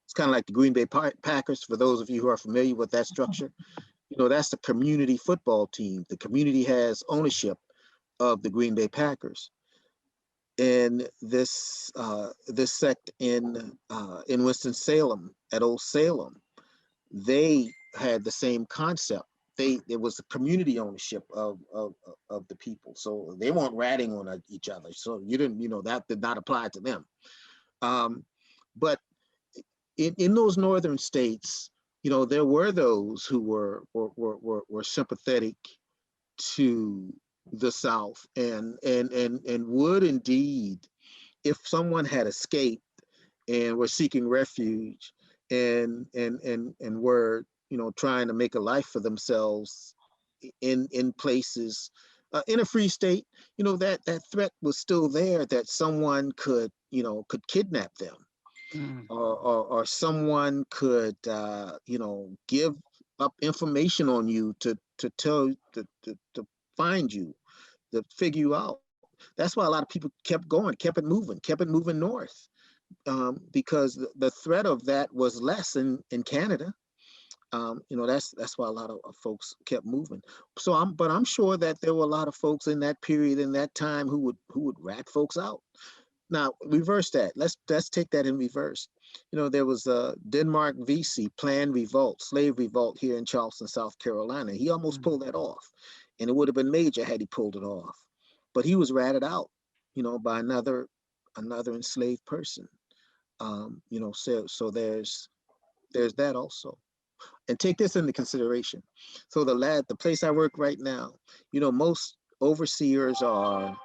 It's kind of like the Green Bay Packers, for those of you who are familiar with that structure. You know, that's the community football team. The community has ownership of the Green Bay Packers. And this sect in Winston-Salem, at Old Salem, they had the same concept. It was the community ownership of the people. So they weren't ratting on each other. So you didn't, you know, that did not apply to them. But in those northern states, you know, there were those who were sympathetic to the South and would indeed, if someone had escaped and were seeking refuge and were, you know, trying to make a life for themselves in places in a free state, you know, that threat was still there, that someone could, you know, could kidnap them. Or someone could, you know, give up information on you to find you, to figure you out. That's why a lot of people kept going, kept it moving north, because the threat of that was less in Canada. You know, that's why a lot of folks kept moving. So I'm sure that there were a lot of folks in that period, in that time, who would rat folks out. Now, reverse that. Let's take that in reverse. You know, there was a Denmark Vesey planned revolt, slave revolt here in Charleston, South Carolina. He almost pulled that off, and it would have been major had he pulled it off. But he was ratted out, you know, by another enslaved person. You know, so there's that also. And take this into consideration. So the place I work right now, you know, most overseers are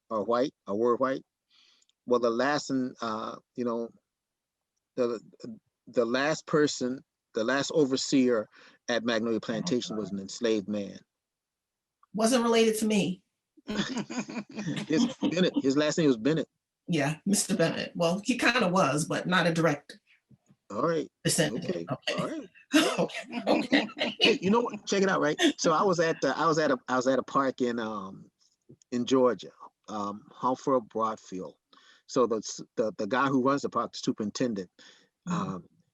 white, or were white. Well, the last, you know, the last person, the last overseer at Magnolia Plantation was an enslaved man. Wasn't related to me. Bennett. His last name was Bennett. Yeah, Mr. Bennett. Well, he kind of was, but not a direct All right. descendant. Okay. All right. Okay. Hey, you know what? Check it out, right? So I was at a park in Georgia, Humford Broadfield. So the guy who runs the park, the superintendent,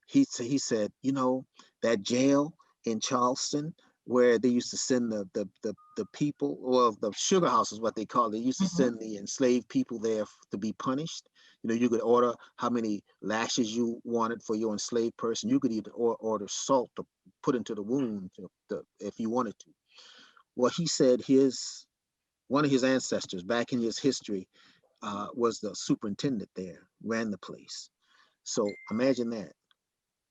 he said, you know, that jail in Charleston where they used to send the people, well, the sugar house is what they call it. They used to send the enslaved people there to be punished. You know, you could order how many lashes you wanted for your enslaved person. You could even order salt to put into the wound if you wanted to. Well, he said one of his ancestors back in his history was the superintendent there, ran the place. So imagine that.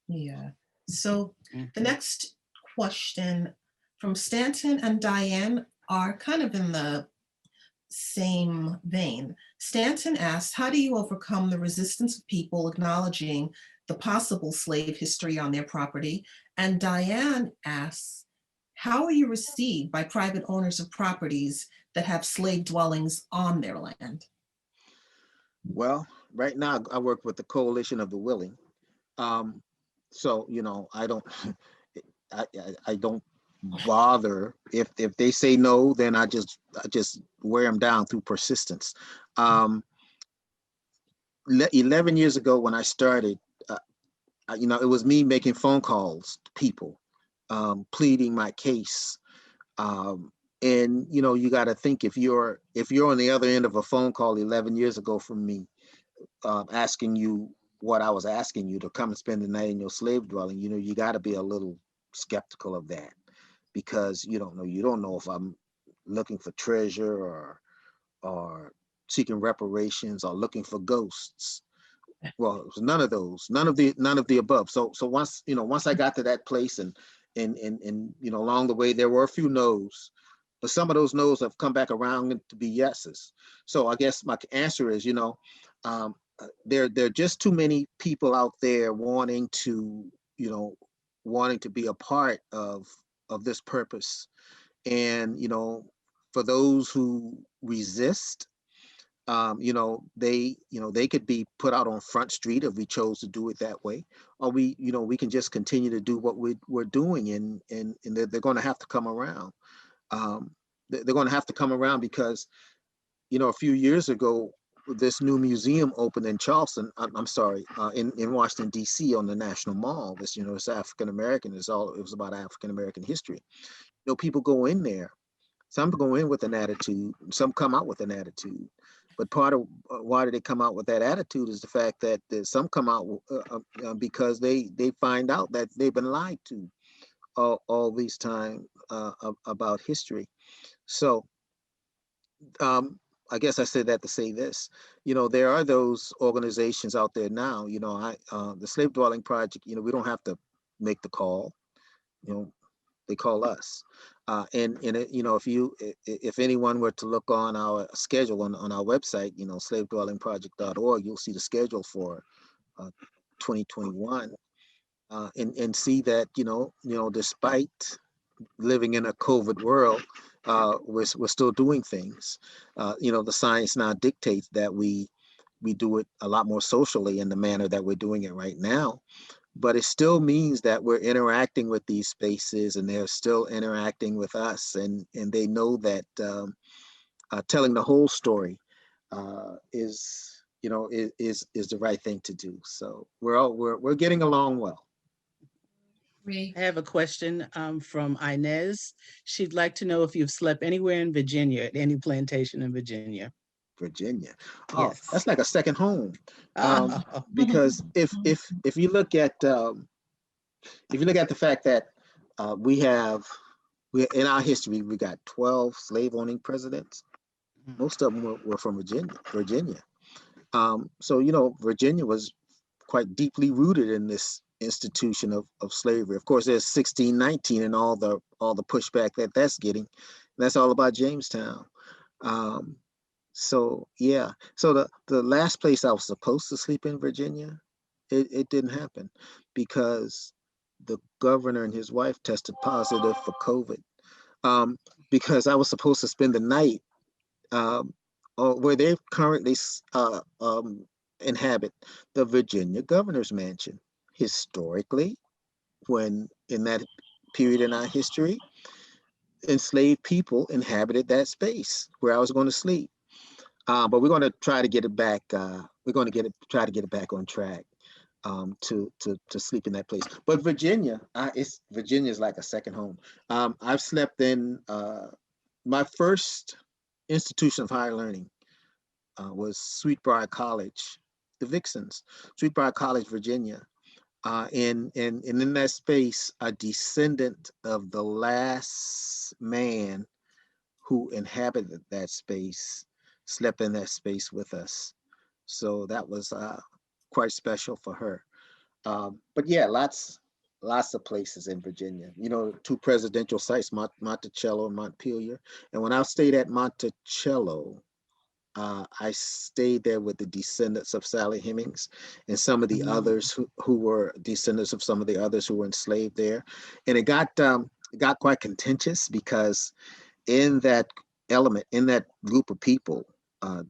Yeah. So the next question from Stanton and Diane are kind of in the same vein. Stanton asked, how do you overcome the resistance of people acknowledging the possible slave history on their property? And Diane asks, how are you received by private owners of properties that have slave dwellings on their land? Well, right now I work with the Coalition of the Willing. So, you know, I don't bother. If they say no, then I just wear them down through persistence. 11 years ago when I started, you know, it was me making phone calls to people, pleading my case. And, you know, you got to think, if you're on the other end of a phone call 11 years ago from me, asking you what I was asking you, to come and spend the night in your slave dwelling, you know, you got to be a little skeptical of that, because you don't know if I'm looking for treasure or seeking reparations or looking for ghosts. Well, it was none of those, none of the above. So once I got to that place, and you know, along the way there were a few no's, but some of those no's have come back around to be yeses. So I guess my answer is, you know, there are just too many people out there wanting to be a part of this purpose. And, you know, for those who resist, you know, they could be put out on Front Street if we chose to do it that way, or we can just continue to do what we're doing, and they're going to have to come around. They're going to have to come around because, you know, a few years ago, this new museum opened in Charleston, I'm sorry, in Washington, D.C. on the National Mall. This, it's African American. It was about African American history. People go in there. Some go in with an attitude. Some come out with an attitude. But part of why do they come out with that attitude is the fact that some come out because they find out that they've been lied to all these time about history. So I guess I said that to say this. There are those organizations out there now. The Slave Dwelling Project. We don't have to make the call. They call us. If anyone were to look on our schedule on our website, slavedwellingproject.org, you'll see the schedule for 2021, and see that despite living in a COVID world, we're still doing things. The science now dictates that we do it a lot more socially in the manner that we're doing it right now. But it still means that we're interacting with these spaces, and they're still interacting with us, and they know that telling the whole story is the right thing to do. So we're getting along well. I have a question from Inez. She'd like to know if you've slept anywhere in Virginia, at any plantation in Virginia. Virginia. Oh, Yes. that's like a second home. Oh. Because if you look at the fact that we in our history, we got 12 slave owning presidents. Most of them were from Virginia. So Virginia was quite deeply rooted in this institution of slavery. Of course, there's 1619 and all the pushback that's getting. That's all about Jamestown. So yeah, so the last place I was supposed to sleep in Virginia, it didn't happen because the governor and his wife tested positive for COVID. Because I was supposed to spend the night where they currently inhabit, the Virginia Governor's Mansion. Historically, when in that period in our history, enslaved people inhabited that space where I was going to sleep. But we're going to try to get it back. We're going to try to get it back on track to sleep in that place. But Virginia is like a second home. I've slept in my first institution of higher learning was Sweetbriar College, the Vixens, Sweetbriar College, Virginia. And in that space, a descendant of the last man who inhabited that space slept in that space with us. So that was quite special for her. But yeah, lots of places in Virginia. 2 presidential sites, Monticello and Montpelier. And when I stayed at Monticello, I stayed there with the descendants of Sally Hemings and some of the others who were descendants of some of the others who were enslaved there. And it got quite contentious because in that element, in that group of people,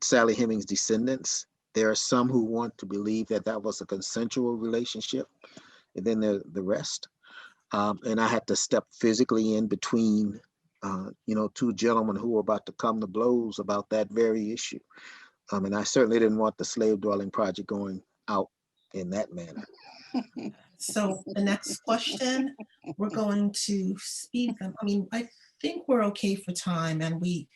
Sally Hemings descendants, there are some who want to believe that was a consensual relationship, and then the rest. And I had to step physically in between 2 gentlemen who were about to come to blows about that very issue. And I certainly didn't want the Slave Dwelling Project going out in that manner. So the next question, we're going to speed them. I mean, I think we're okay for time, and we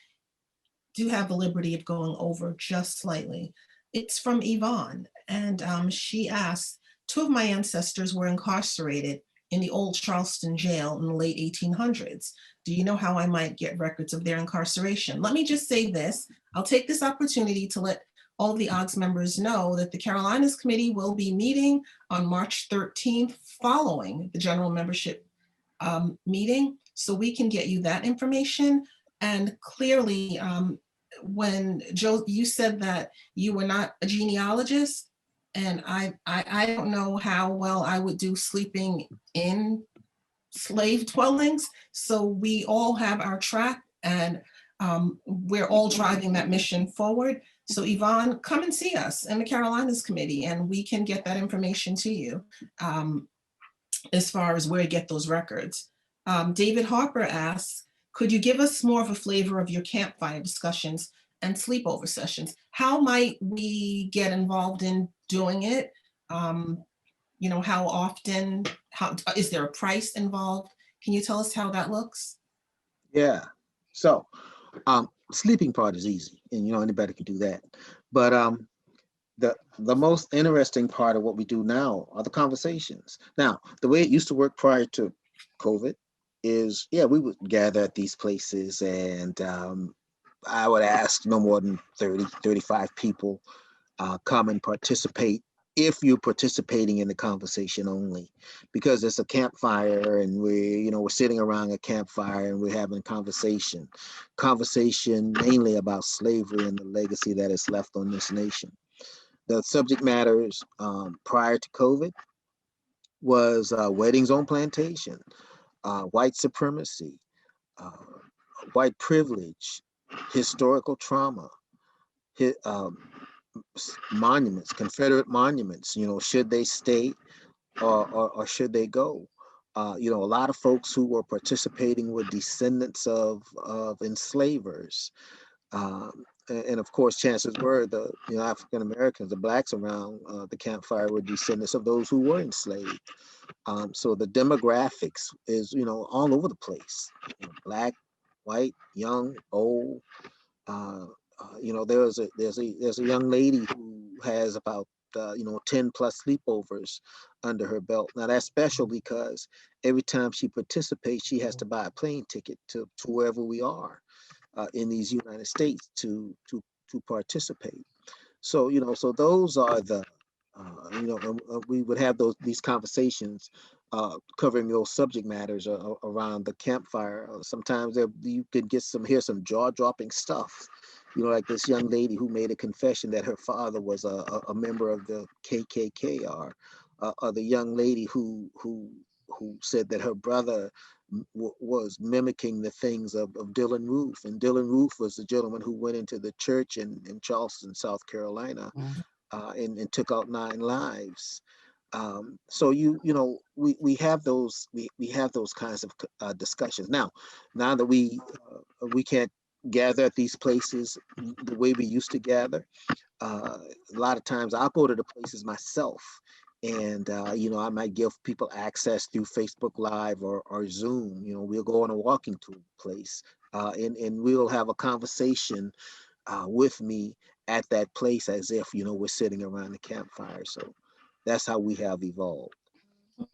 do have the liberty of going over just slightly. It's from Yvonne, and she asks, 2 of my ancestors were incarcerated in the old Charleston jail in the late 1800s. Do you know how I might get records of their incarceration? Let me just say this. I'll take this opportunity to let all the OGS members know that the Carolinas Committee will be meeting on March 13th following the general membership meeting, so we can get you that information. And clearly, when Joe, you said that you were not a genealogist, and I don't know how well I would do sleeping in slave dwellings. So we all have our track, and we're all driving that mission forward. So Yvonne, come and see us in the Carolinas Committee, and we can get that information to you as far as where to get those records. David Harper asks, could you give us more of a flavor of your campfire discussions and sleepover sessions. How might we get involved in doing it? How often, how, is there a price involved? Can you tell us how that looks? Yeah. So, sleeping part is easy, and anybody can do that. But the most interesting part of what we do now are the conversations. Now, the way it used to work prior to COVID is, yeah, we would gather at these places, and I would ask no more than 30, 35 people come and participate if you're participating in the conversation only, because it's a campfire and we're sitting around a campfire and we're having conversation mainly about slavery and the legacy that is left on this nation. The subject matters prior to COVID was weddings on plantation, white supremacy, uh, white privilege, historical trauma, monuments, Confederate monuments, should they stay or should they go? A lot of folks who were participating were descendants of enslavers. And of course, chances were the African Americans, the blacks around the campfire were descendants of those who were enslaved. So the demographics is all over the place, black, white, young, old. There's a young lady who has about 10 plus sleepovers under her belt. Now that's special because every time she participates, she has to buy a plane ticket to wherever we are in these United States to participate. So so those are the we would have these conversations covering those subject matters around the campfire. Sometimes you could hear some jaw-dropping stuff. Like this young lady who made a confession that her father was a member of the KKK, or the young lady who said that her brother was mimicking the things of Dylan Roof. And Dylan Roof was the gentleman who went into the church in Charleston, South Carolina, and took out 9 lives. So we have those kinds of discussions now that we can't gather at these places the way we used to gather. A lot of times I'll go to the places myself, and I might give people access through Facebook Live or Zoom. We'll go on a walking tour place, and we'll have a conversation with me at that place as if we're sitting around the campfire. So that's how we have evolved.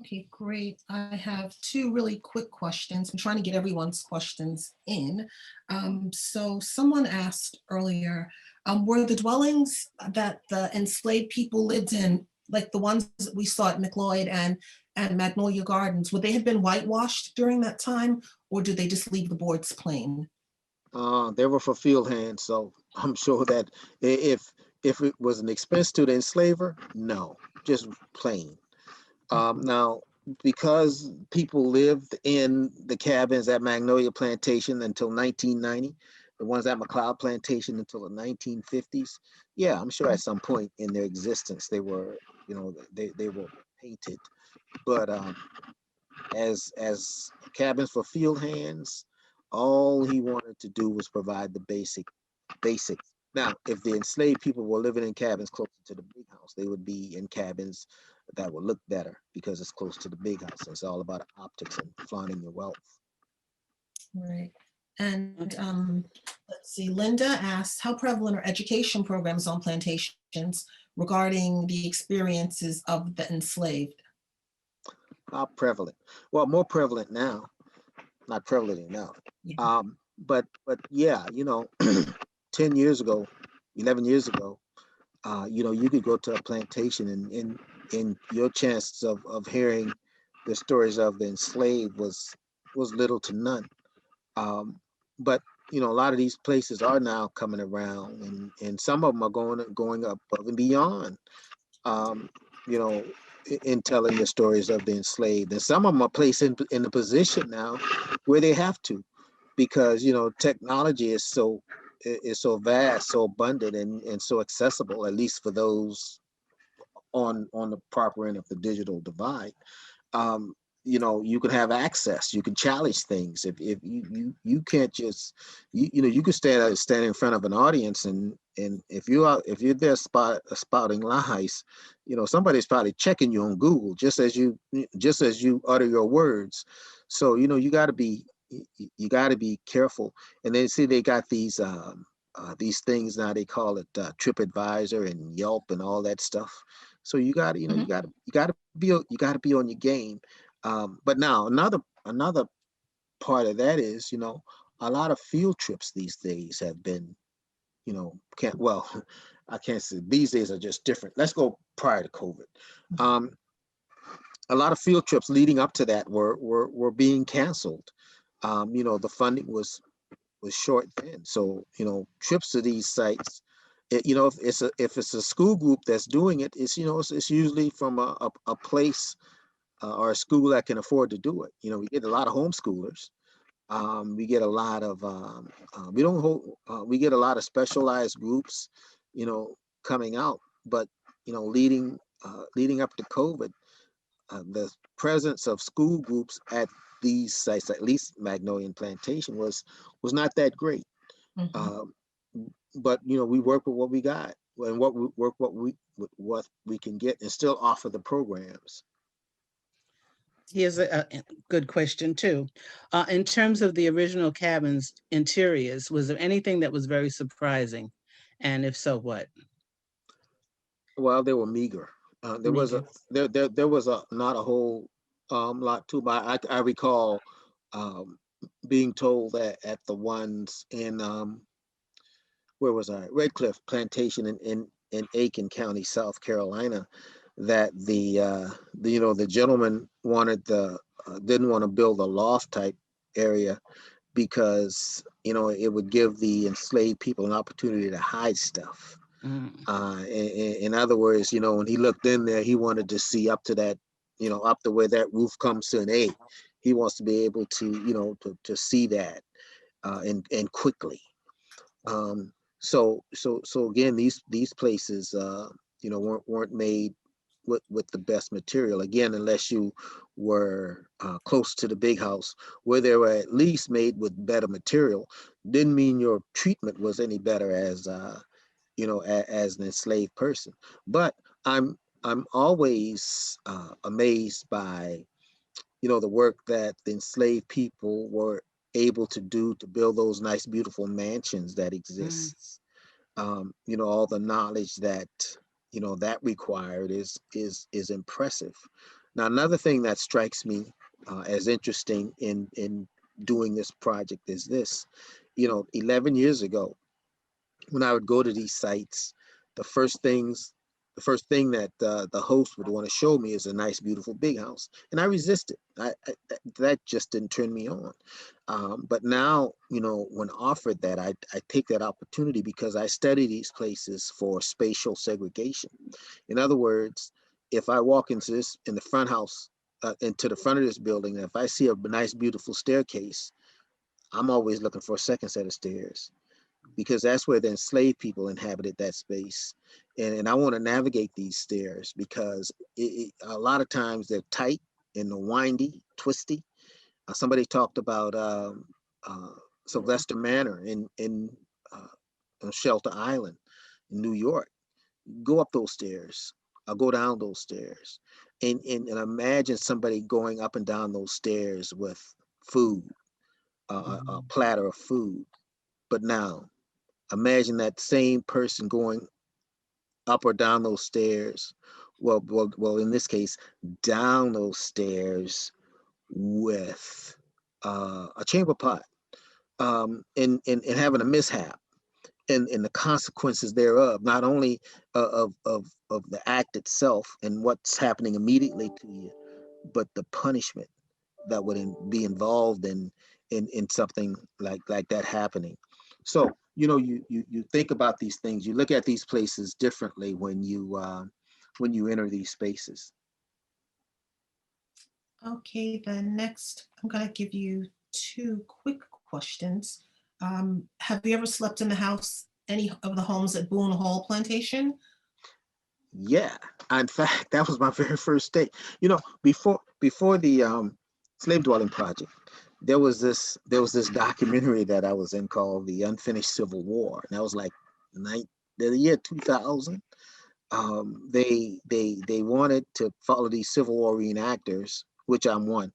Okay, great. I have 2 really quick questions. I'm trying to get everyone's questions in. So someone asked earlier, were the dwellings that the enslaved people lived in, like the ones that we saw at McLeod and Magnolia Gardens, would they have been whitewashed during that time, or did they just leave the boards plain? They were for field hands, so I'm sure that if it was an expense to the enslaver, no, just plain. Now, because people lived in the cabins at Magnolia Plantation until 1990, the ones at McLeod Plantation until the 1950s, yeah, I'm sure at some point in their existence they were, they were painted. But as cabins for field hands, all he wanted to do was provide the basics. Now, if the enslaved people were living in cabins closer to the big house, they would be in cabins that would look better because it's close to the big house. It's all about optics and flaunting your wealth. Right. And let's see, Linda asked, how prevalent are education programs on plantations regarding the experiences of the enslaved? How prevalent? Well, more prevalent now, not prevalent enough. Yeah. But yeah, 10 years ago, 11 years ago, you could go to a plantation and your chances of hearing the stories of the enslaved was little to none. But a lot of these places are now coming around, and some of them are going up above and beyond, you know, in telling the stories of the enslaved. And some of them are placed in a position now where they have to, because technology is so vast, so abundant, and so accessible, at least for those on the proper end of the digital divide. you know, you can have access, you can challenge things. If you can't just, you know, you could stand in front of an audience, and if you're there spouting lies, you know, somebody's probably checking you on Google just as you utter your words. So, you know, you got to be careful. And then see, they got these things now, they call it TripAdvisor and Yelp and all that stuff. So you got to, you know, you got to be on your game. But now another part of that is, you know, a lot of field trips these days have been, you know, I can't say these days are just different. Let's go prior to COVID. A lot of field trips leading up to that were being canceled. You know, the funding was short then. So, you know, trips to these sites, you know, if it's a school group that's doing it, it's, you know, it's usually from a place or a school that can afford to do it. You know, we get a lot of homeschoolers. We get a lot of we get a lot of specialized groups, you know, coming out. But, you know, leading up to COVID, the presence of school groups at these sites, at least Magnolia Plantation, was not that great. But, you know, we work with what we got, and what we can get, and still offer the programs. Here's a good question too. In terms of the original cabin's interiors, was there anything that was very surprising? And if so, what? Well, they were meager. There was not a whole lot to, but I recall being told that at the ones in where was I? Red Cliff Plantation in Aiken County, South Carolina, that the you know, the gentleman didn't want to build a loft type area because, you know, it would give the enslaved people an opportunity to hide stuff. In other words, you know, when he looked in there, he wanted to see up to that, you know, up to where that roof comes to an A. He wants to be able to, you know, to see that and quickly. So again, these places, you know, weren't made with the best material. Again, unless you were close to the big house, where they were at least made with better material, didn't mean your treatment was any better as you know, as an enslaved person. But I'm always amazed by, you know, the work that the enslaved people were able to do to build those nice, beautiful mansions that exists. You know, all the knowledge that, you know, that required is impressive. Now, another thing that strikes me as interesting in doing this project is this. You know, 11 years ago, when I would go to these sites, the first thing that the host would want to show me is a nice, beautiful big house, and I resisted. That just didn't turn me on. But now, you know, when offered that, I take that opportunity because I study these places for spatial segregation. In other words, if I walk into the front house, into the front of this building, and if I see a nice, beautiful staircase, I'm always looking for a second set of stairs, because that's where the enslaved people inhabited that space. And I want to navigate these stairs because a lot of times they're tight and windy, twisty. Somebody talked about Sylvester Manor in Shelter Island in New York. Go up those stairs. I'll go down those stairs. And imagine somebody going up and down those stairs with food, a platter of food. But now, imagine that same person going up or down those stairs. Well, in this case, down those stairs with a chamber pot, and having a mishap, and the consequences thereof, not only of the act itself and what's happening immediately to you, but the punishment that would be involved in something like that happening. So, you know, you think about these things, you look at these places differently when you enter these spaces. Okay, the next, I'm gonna give you two quick questions. Have you ever slept in the house, any of the homes at Boone Hall Plantation? Yeah, in fact, that was my very first day. You know, before the slave dwelling project, there was this documentary that I was in called The Unfinished Civil War, and that was like the year 2000. They wanted to follow these Civil War reenactors, which I'm one.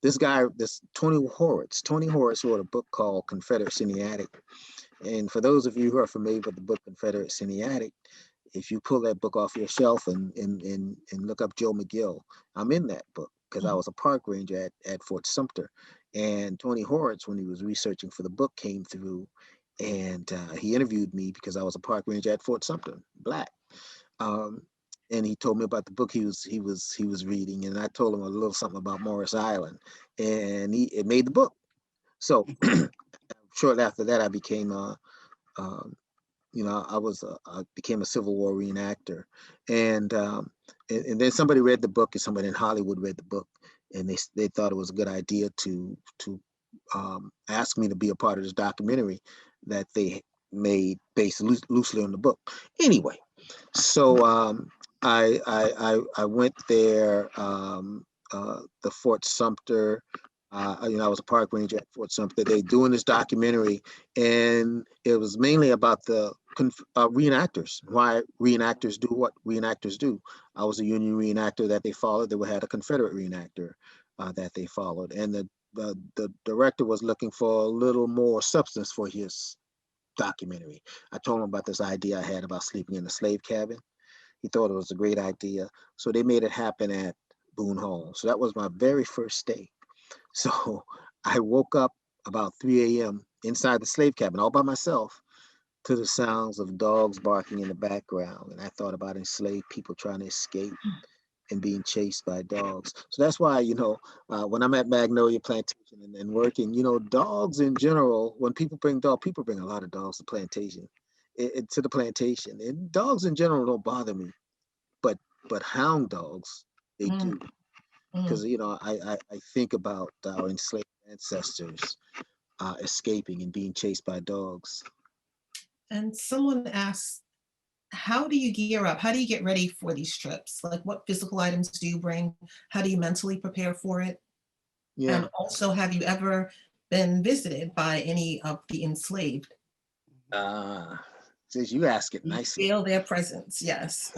This guy, this Tony Horwitz wrote a book called Confederates in the Attic. And for those of you who are familiar with the book Confederates in the Attic, if you pull that book off your shelf and look up Joe McGill, I'm in that book because I was a park ranger at Fort Sumter. And Tony Horwitz, when he was researching for the book, came through and he interviewed me because I was a park ranger at Fort Sumter, Black. Um, and he told me about the book he was reading, and I told him a little something about Morris Island, and it made the book. So shortly after that, I became um, I became a Civil War reenactor, and, and then somebody read the book, and somebody in Hollywood read the book, and they thought it was a good idea to ask me to be a part of this documentary that they made based loosely on the book. Anyway, so I went there, the Fort Sumter. I was a park ranger at Fort Sumter. They doing this documentary, and it was mainly about the reenactors. Why reenactors do what reenactors do. I was a Union reenactor that they followed. They had a Confederate reenactor that they followed, and the director was looking for a little more substance for his documentary. I told him about this idea I had about sleeping in a slave cabin. He thought it was a great idea, so they made it happen at Boone Hall. So that was my very first day. So I woke up about 3 a.m. inside the slave cabin all by myself to the sounds of dogs barking in the background. And I thought about enslaved people trying to escape and being chased by dogs. So that's why, when I'm at Magnolia Plantation and working, dogs in general, when people bring a lot of dogs to plantation, to the plantation. And dogs in general don't bother me, but hound dogs, they Mm, do. mm. Because, I think about our enslaved ancestors escaping and being chased by dogs. And someone asked, how do you gear up? How do you get ready for these trips? Like, what physical items do you bring? How do you mentally prepare for it? Yeah. And also, have you ever been visited by any of the enslaved? Since you ask it You nicely. feel their presence, yes.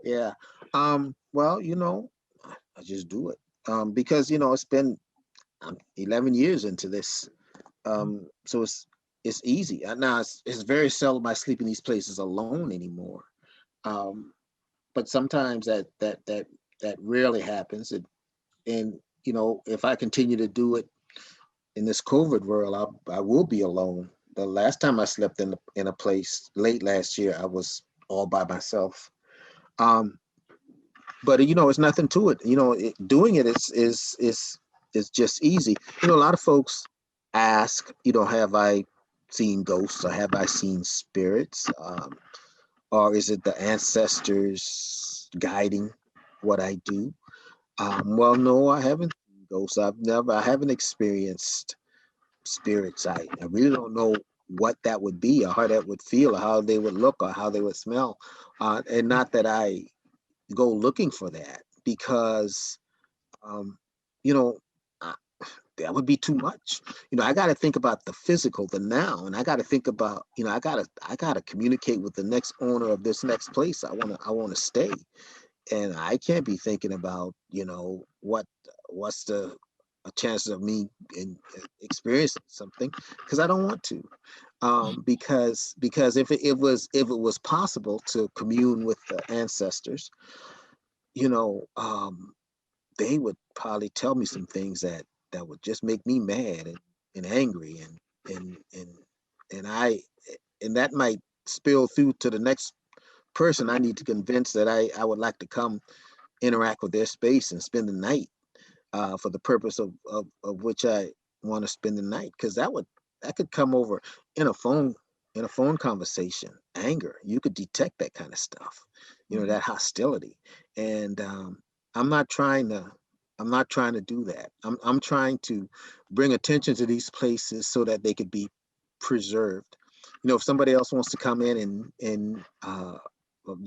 Yeah. Well, I just do it. Because, it's been 11 years into this. So it's easy. Now it's very seldom I sleep in these places alone anymore. Um, but sometimes that rarely happens. And if I continue to do it in this COVID world, I will be alone. The last time I slept in a place late last year, I was all by myself. Um, but it's nothing to it. Doing it is just easy. A lot of folks ask, have I seen ghosts or have I seen spirits? Or is it the ancestors guiding what I do? Well, no, I haven't seen ghosts. I haven't experienced spirits. I really don't know what that would be or how that would feel or how they would look or how they would smell. And not that I go looking for that because, um, you know, uh, that would be too much. I got to think about the physical, the now, and I got to think about, I gotta communicate with the next owner of this next place. I want to stay, and I can't be thinking about, what's the chances of me experiencing something because I don't want to. Because if it was possible to commune with the ancestors, you know, um, they would probably tell me some things that would just make me mad and angry and and I and that might spill through to the next person I need to convince that I would like to come interact with their space and spend the night for the purpose of which I want to spend the night because that could come over in a phone conversation. Anger, you could detect that kind of stuff, that hostility. And I'm not trying to do that. I'm trying to bring attention to these places so that they could be preserved. If somebody else wants to come in and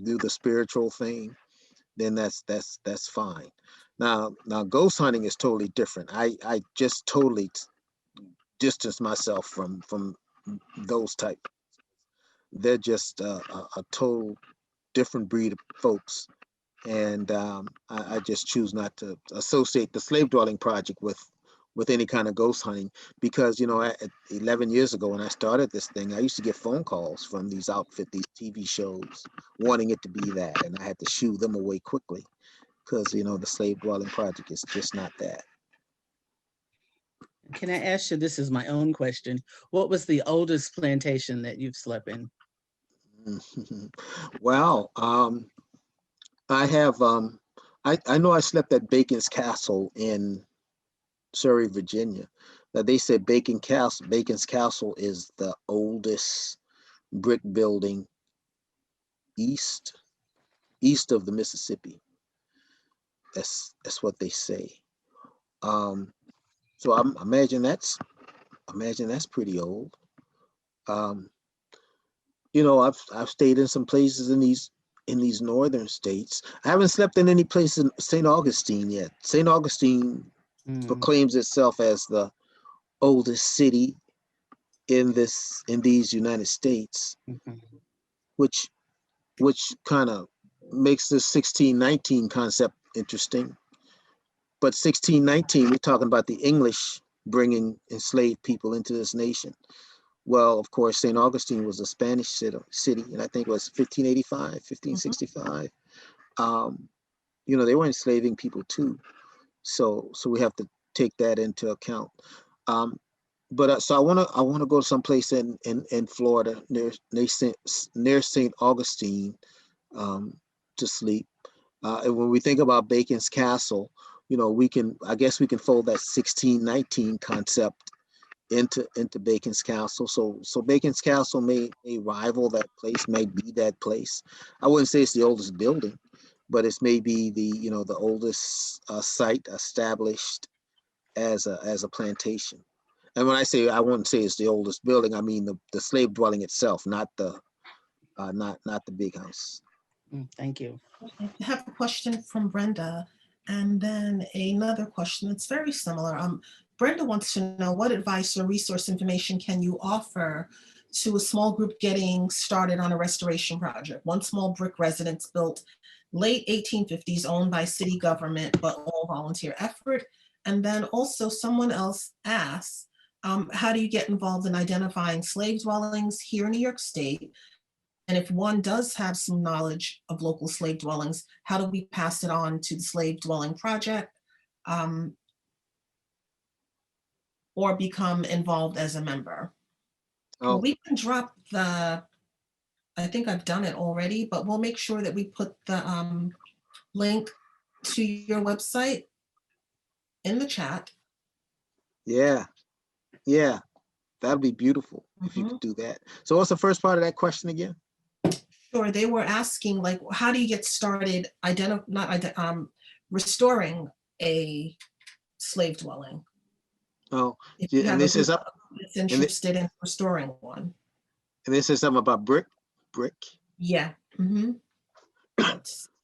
do the spiritual thing, then that's fine. Now ghost hunting is totally different. I just totally distance myself from those type. They're just a total different breed of folks, and I just choose not to associate the slave dwelling project with any kind of ghost hunting, because at 11 years ago when I started this thing, I used to get phone calls from these these TV shows wanting it to be that, and I had to shoo them away quickly because the slave dwelling project is just not that. Can I ask you, this is my own question, what was the oldest plantation that you've slept in? Well, I have I know I slept at Bacon's Castle in Surrey, Virginia. Now they said Bacon's Castle is the oldest brick building east of the Mississippi. That's what they say. So I imagine that's pretty old. I've stayed in some places in these northern states. I haven't slept in any place in St. Augustine yet. St. Augustine proclaims itself as the oldest city in these United States, which kind of makes this 1619 concept interesting. But 1619, we're talking about the English bringing enslaved people into this nation. Well, of course, St. Augustine was a Spanish city, and I think it was 1585, 1565. They were enslaving people too. So we have to take that into account. But so I want to go someplace in Florida near St. Augustine to sleep. And when we think about Bacon's Castle, I guess we can fold that 1619 concept into Bacon's Castle. So Bacon's Castle may rival that place, may be that place. I wouldn't say it's the oldest building, but it's maybe the oldest site established as a plantation. And when I say, I wouldn't say it's the oldest building, I mean the slave dwelling itself, not the big house. Thank you. I have a question from Brenda, and then another question that's very similar. Brenda wants to know, what advice or resource information can you offer to a small group getting started on a restoration project? One small brick residence built late 1850s, owned by city government, but all volunteer effort. And then also someone else asks, how do you get involved in identifying slave dwellings here in New York State? And if one does have some knowledge of local slave dwellings, how do we pass it on to the Slave Dwelling Project, or become involved as a member? Oh, We can drop I think I've done it already, but we'll make sure that we put the link to your website in the chat. yeah, that'd be beautiful if you could do that. So what's the first part of that question again? Sure, they were asking, like, how do you get started restoring a slave dwelling? Oh, If you and have a this is group up, that's interested in restoring one. and this is something about brick. Yeah. All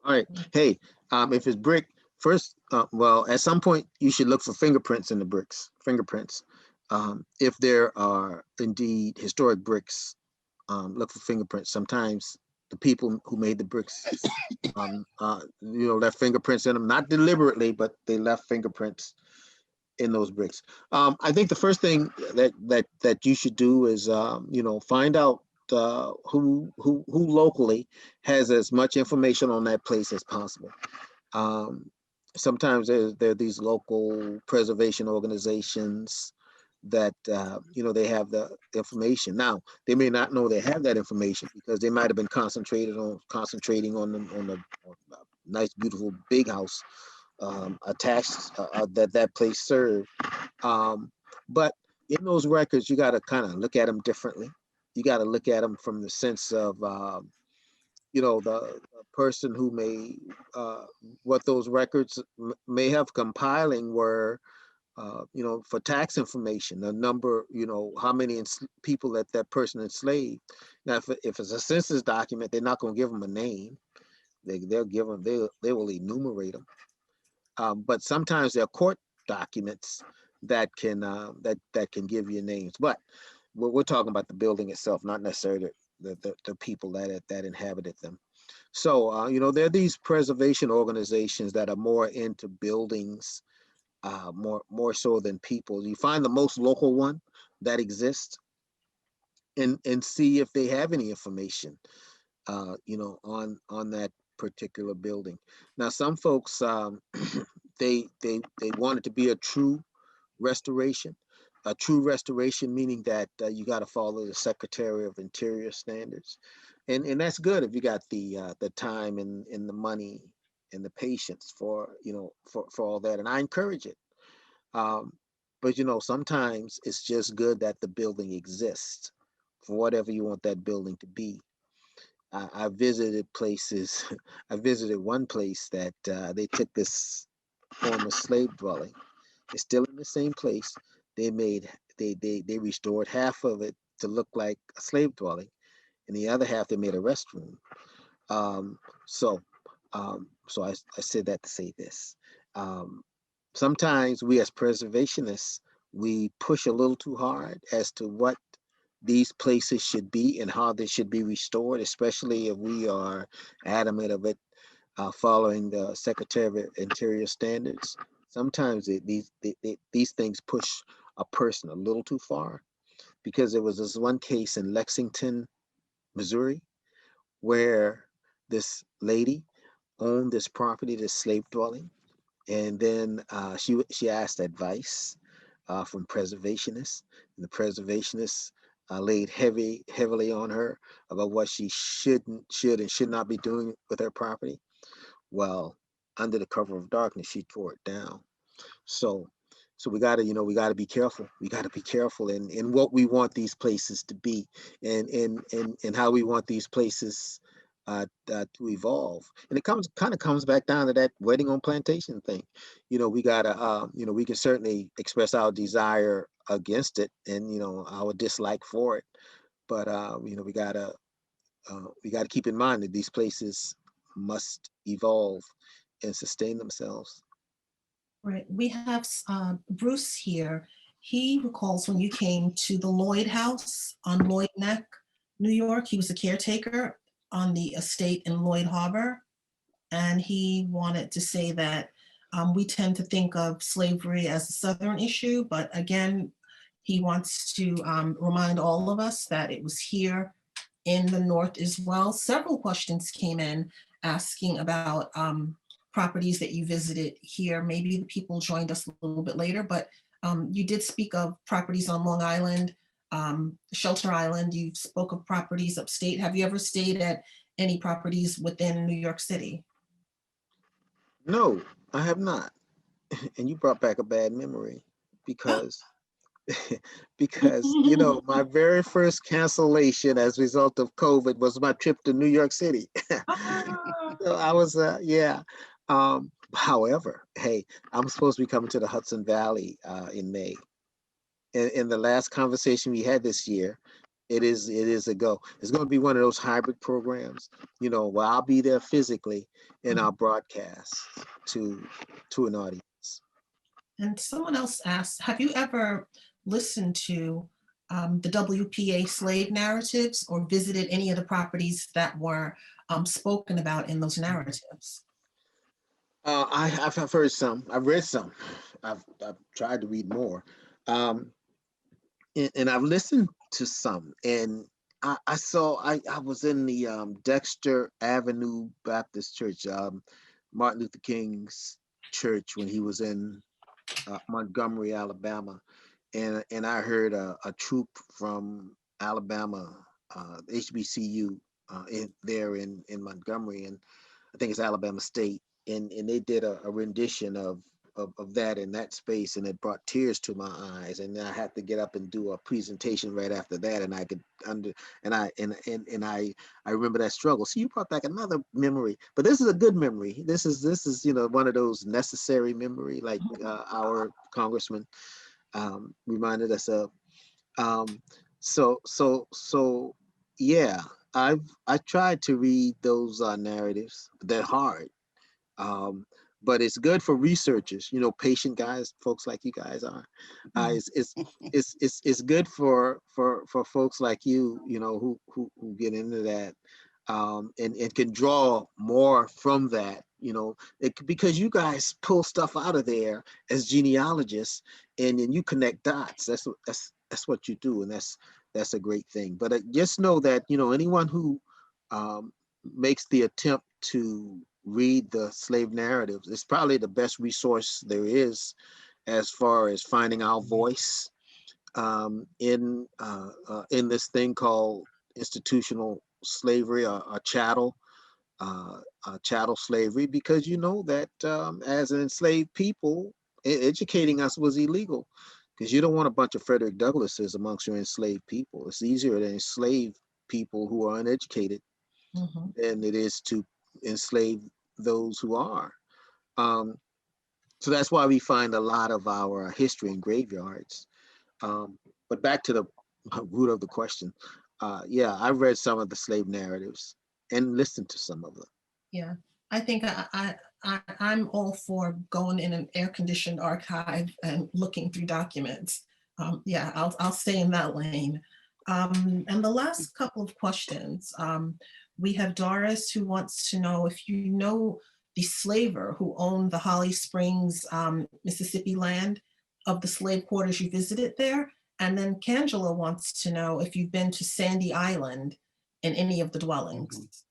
right. Hey, if it's brick, first, well, at some point you should look for fingerprints in the bricks. If there are indeed historic bricks, look for fingerprints. Sometimes the people who made the bricks, left fingerprints in them, not deliberately, but they left fingerprints in those bricks. I think the first thing that you should do is, find out who locally has as much information on that place as possible. Sometimes there are these local preservation organizations that they have the information. Now they may not know they have that information because they might have been concentrating on the nice, beautiful big house attached that place served. But in those records, you got to kind of look at them differently. You got to look at them from the sense of the person who may what those records may have compiling were for tax information, the number, how many people that person enslaved. Now, if it's a census document, they're not going to give them a name. They'll give them, they will enumerate them. But sometimes there are court documents that can that can give you names. But we're talking about the building itself, not necessarily the people that inhabited them. So there are these preservation organizations that are more into buildings, more so than people. You find the most local one that exists, and see if they have any information, on that particular building. Now, some folks, they want it to be a true restoration. A true restoration meaning that you got to follow the Secretary of Interior standards, and that's good if you got the time and the money and the patience for for all that. And I encourage it. But sometimes it's just good that the building exists for whatever you want that building to be. I visited places. I visited one place that they took this former slave dwelling. It's still in the same place. They restored half of it to look like a slave dwelling, and the other half they made a restroom. Um, so I said that to say this. Um, Sometimes we as preservationists, we push a little too hard as to what these places should be and how they should be restored, especially if we are adamant of it following the Secretary of Interior standards. Sometimes these things push a person a little too far, because there was this one case in Lexington, Missouri, where this lady owned this property, this slave dwelling, and then she asked advice from preservationists, and the preservationists laid heavily on her about what she should and should not be doing with her property. Well, under the cover of darkness, she tore it down. So we gotta, we gotta be careful. We gotta be careful in what we want these places to be, and how we want these places to evolve. And it comes back down to that wedding on plantation thing. We gotta, we can certainly express our desire against it, and our dislike for it. But we gotta keep in mind that these places must evolve and sustain themselves. Right. We have Bruce here. He recalls when you came to the Lloyd House on Lloyd Neck, New York. He was a caretaker on the estate in Lloyd Harbor. And he wanted to say that we tend to think of slavery as a Southern issue, but again, he wants to remind all of us that it was here in the North as well. Several questions came in asking about properties that you visited here. Maybe the people joined us a little bit later, but you did speak of properties on Long Island, Shelter Island. You spoke of properties upstate. Have you ever stayed at any properties within New York City? No, I have not. And you brought back a bad memory, because because my very first cancellation as a result of COVID was my trip to New York City. Ah, So I was yeah. However, hey, I'm supposed to be coming to the Hudson Valley in May. In the last conversation we had this year, it is a go. It's going to be one of those hybrid programs, where I'll be there physically and I'll broadcast to an audience. and someone else asked, have you ever listened to the WPA slave narratives or visited any of the properties that were spoken about in those narratives? I've heard some. I've read some. I've tried to read more, and I've listened to some. And I was in the Dexter Avenue Baptist Church, Martin Luther King's church, when he was in Montgomery, Alabama, and I heard a troop from Alabama, HBCU, there in Montgomery, and I think it's Alabama State, and they did a rendition of of that in that space, and it brought tears to my eyes. And then I had to get up and do a presentation right after that, and I could I remember that struggle. So you brought back another memory, but this is a good memory. This is one of those necessary memory, like our congressman reminded us of. So yeah, I tried to read those narratives. They're hard. But it's good for researchers, patient guys, folks like you guys are. It's good for folks like you, who get into that, and can draw more from that, because you guys pull stuff out of there as genealogists, and then you connect dots. That's what you do, and that's a great thing. But just know that anyone who makes the attempt to read the slave narratives, it's probably the best resource there is as far as finding our voice in this thing called institutional slavery, or chattel slavery, because that as an enslaved people, educating us was illegal, because you don't want a bunch of Frederick Douglasses amongst your enslaved people. It's easier to enslave people who are uneducated than it is to enslave those who are. So that's why we find a lot of our history in graveyards. But back to the root of the question. Yeah, I read some of the slave narratives and listened to some of them. Yeah, I think I'm all for going in an air-conditioned archive and looking through documents. Yeah, I'll stay in that lane. And the last couple of questions. We have Doris, who wants to know if you know the slaver who owned the Holly Springs, Mississippi land of the slave quarters you visited there. And then Cangela wants to know if you've been to Sandy Island in any of the dwellings.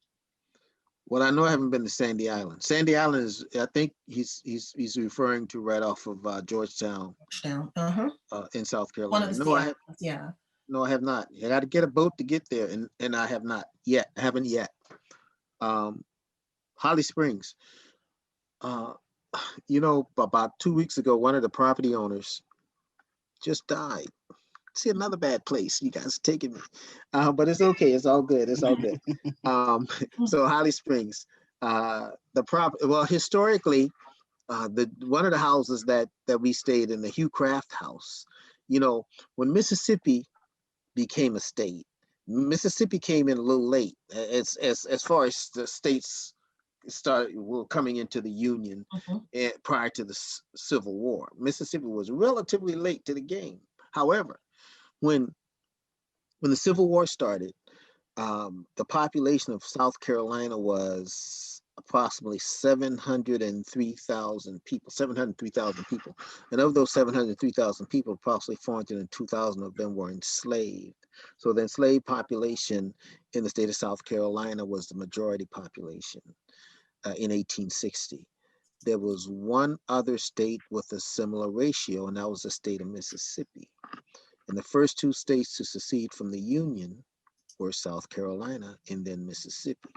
Well, I know I haven't been to Sandy Island. Sandy Island is, I think he's referring to right off of Georgetown, in South Carolina. One of the No, yeah. No, I have not. I got to get a boat to get there, and I have not yet. I haven't yet. Holly Springs. About 2 weeks ago, one of the property owners just died. See, another bad place. You guys are taking me, but it's okay. It's all good. It's all good. So Holly Springs, historically, one of the houses that we stayed in, the Hugh Craft house. When Mississippi became a state, Mississippi came in a little late as far as the states were coming into the Union prior to the Civil War. Mississippi was relatively late to the game. However, when the Civil War started, the population of South Carolina was approximately 703,000 people. And of those 703,000 people, approximately 402,000 of them were enslaved. So the enslaved population in the state of South Carolina was the majority population in 1860. There was one other state with a similar ratio, and that was the state of Mississippi. And the first two states to secede from the Union were South Carolina and then Mississippi.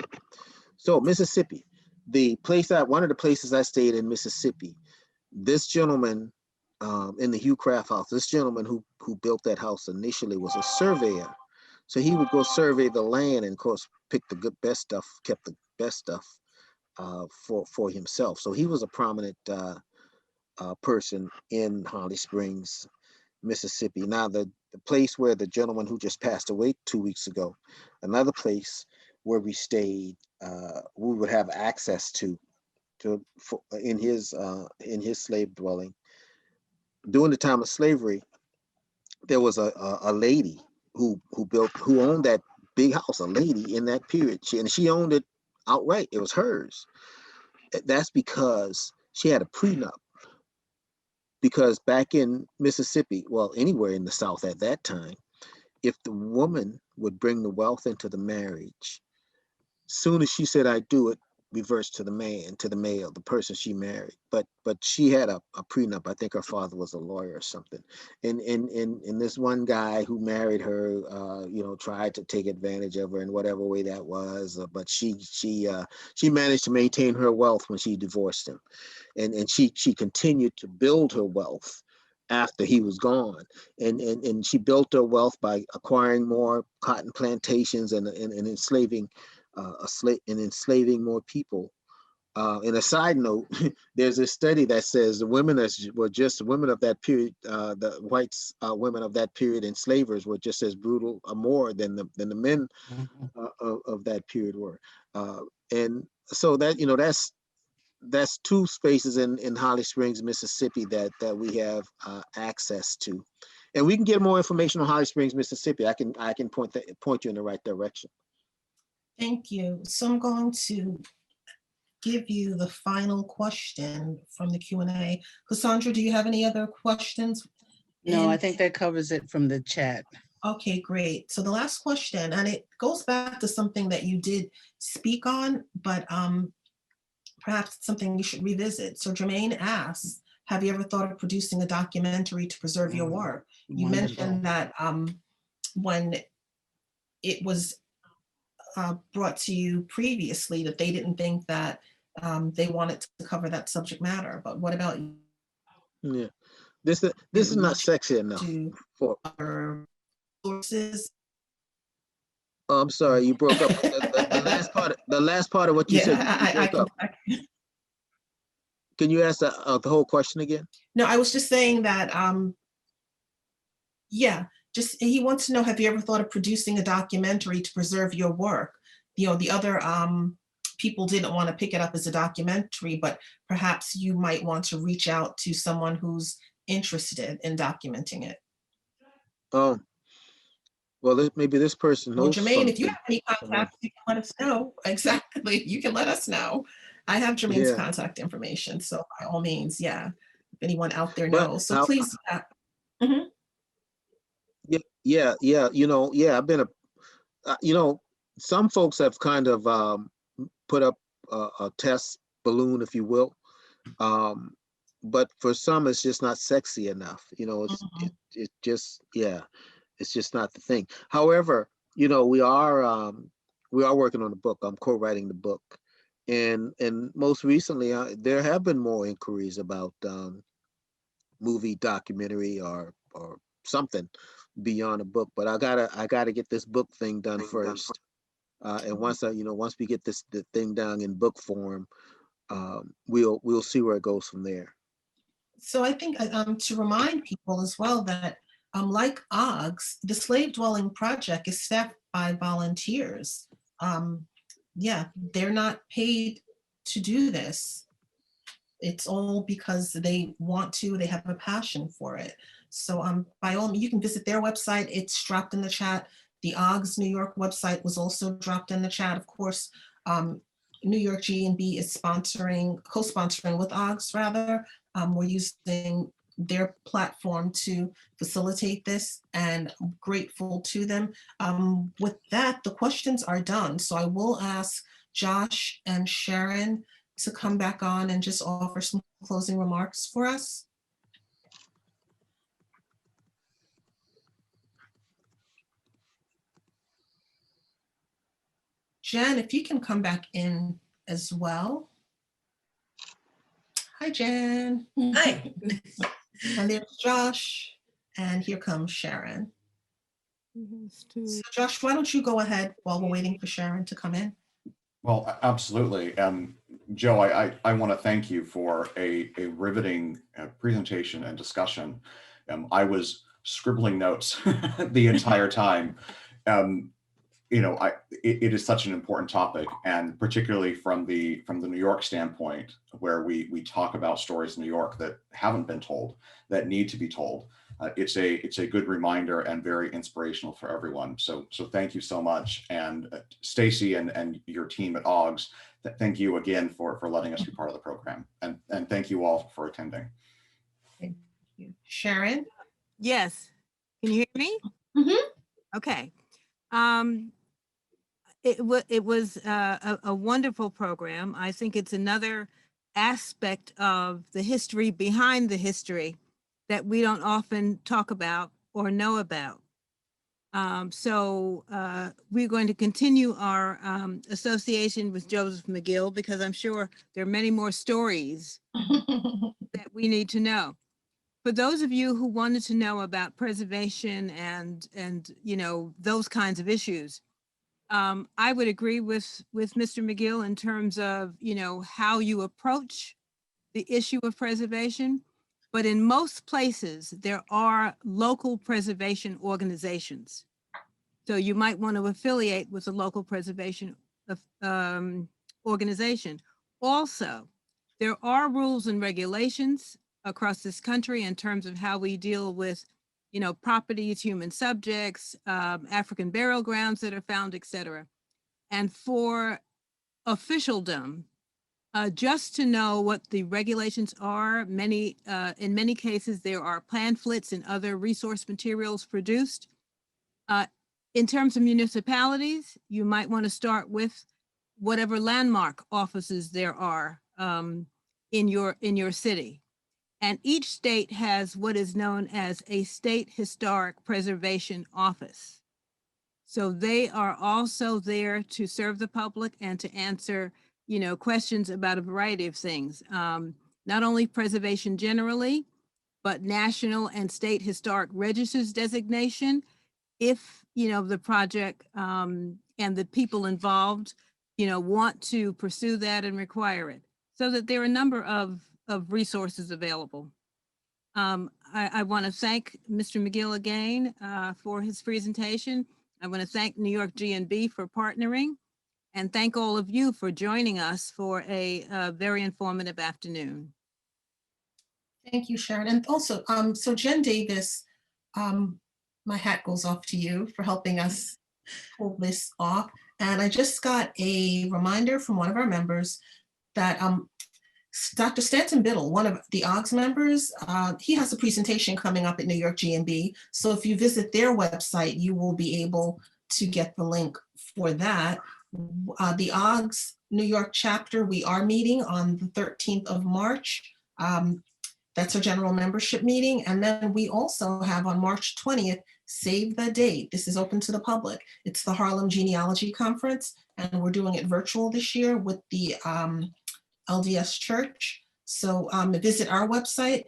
So Mississippi, one of the places I stayed in Mississippi, this gentleman in the Hugh Craft house, this gentleman who built that house initially was a surveyor. So he would go survey the land and of course pick the best stuff, kept the best stuff for himself. So he was a prominent person in Holly Springs, Mississippi. Now the place where the gentleman who just passed away 2 weeks ago, another place where we stayed, we would have access to in his slave dwelling. During the time of slavery, there was a lady who owned that big house, a lady in that period. She owned it outright. It was hers. That's because she had a prenup. Because back in Mississippi, well, anywhere in the South at that time, if the woman would bring the wealth into the marriage, soon as she said, I do it, reversed to the man, to the male, the person she married. But she had a prenup. I think her father was a lawyer or something. And this one guy who married her, tried to take advantage of her in whatever way that was. But she managed to maintain her wealth when she divorced him, and she continued to build her wealth after he was gone, and she built her wealth by acquiring more cotton plantations and enslaving enslaving more people. And a side note, there's a study that says the women were just women of that period, the whites women of that period, enslavers, were just as brutal or more than the men of that period were. And so that, that's two spaces in Holly Springs, Mississippi that we have access to. And we can get more information on Holly Springs, Mississippi. I can point you in the right direction. Thank you. So I'm going to give you the final question from the Q&A. Cassandra, do you have any other questions? No, I think that covers it from the chat. Okay, great. So the last question, and it goes back to something that you did speak on, but perhaps it's something you should revisit. So Jermaine asks, have you ever thought of producing a documentary to preserve your work? You mentioned that when it was brought to you previously, that they didn't think that they wanted to cover that subject matter. But what about you? Yeah, this is not sexy enough To for. other sources? Oh, I'm sorry, you broke up. The last part of what you said. I Broke up. Can you ask the whole question again? No, I was just saying that, just he wants to know, have you ever thought of producing a documentary to preserve your work? The other people didn't want to pick it up as a documentary, but perhaps you might want to reach out to someone who's interested in documenting it. Oh, well, maybe this person knows. Well, Jermaine, if you have any contacts, you can let us know. Exactly, you can let us know. I have Jermaine's contact information, so by all means, if anyone out there knows, so please. I've been some folks have kind of put up a test balloon, if you will, but for some it's just not sexy enough. It's just not the thing. However, we are working on the book. I'm co-writing the book, and most recently there have been more inquiries about movie, documentary, or something beyond a book. But I gotta get this book thing done first. And once we get the thing down in book form, we'll see where it goes from there. So I think to remind people as well that like OGS, the Slave Dwelling Project is staffed by volunteers. They're not paid to do this. It's all because they want to, they have a passion for it. So by all means, you can visit their website. It's dropped in the chat. The OGS New York website was also dropped in the chat. Of course, New York GNB is co-sponsoring with OGS rather. We're using their platform to facilitate this, and I'm grateful to them. With that, the questions are done. So I will ask Josh and Sharon to come back on and just offer some closing remarks for us. Jen, if you can come back in as well. Hi, Jen. Hi. And there's Josh, and here comes Sharon. So Josh, why don't you go ahead while we're waiting for Sharon to come in? Well, absolutely. Joe, I want to thank you for a riveting presentation and discussion. I was scribbling notes the entire time. It is such an important topic, and particularly from the New York standpoint, where we talk about stories in New York that haven't been told, that need to be told. It's a good reminder and very inspirational for everyone. So thank you so much. And Stacy and your team at OGS, thank you again for letting us be part of the program. And thank you all for attending. Thank you. Sharon? Yes. Can you hear me? Mm-hmm. Okay. it was a wonderful program. I think it's another aspect of the history behind the history that we don't often talk about or know about. So we're going to continue our association with Joseph McGill, because I'm sure there are many more stories that we need to know. For those of you who wanted to know about preservation and you know, those kinds of issues, I would agree with Mr. McGill in terms of, you know, how you approach the issue of preservation. But in most places, there are local preservation organizations. So you might want to affiliate with a local preservation organization. Also, there are rules and regulations across this country in terms of how we deal with, you know, properties, human subjects, African burial grounds that are found, et cetera. And for officialdom, just to know what the regulations are, in many cases, there are pamphlets and other resource materials produced. In terms of municipalities, you might want to start with whatever landmark offices there are in your city. And each state has what is known as a state historic preservation office. So they are also there to serve the public and to answer, you know, questions about a variety of things. Not only preservation generally, but national and state historic registers designation, if, you know, the project and the people involved, you know, want to pursue that and require it, so that there are a number of resources available. I want to thank Mr. McGill again for his presentation. I want to thank New York GNB for partnering, and thank all of you for joining us for a very informative afternoon. Thank you, Sharon. And also, so Jen Davis, my hat goes off to you for helping us pull this off. And I just got a reminder from one of our members that Dr. Stanton Biddle, one of the OGS members, he has a presentation coming up at New York GNB. So if you visit their website, you will be able to get the link for that. The OGS New York chapter, we are meeting on the 13th of March. That's our general membership meeting. And then we also have on March 20th, save the date. This is open to the public. It's the Harlem Genealogy Conference, and we're doing it virtual this year with the LDS Church. So visit our website.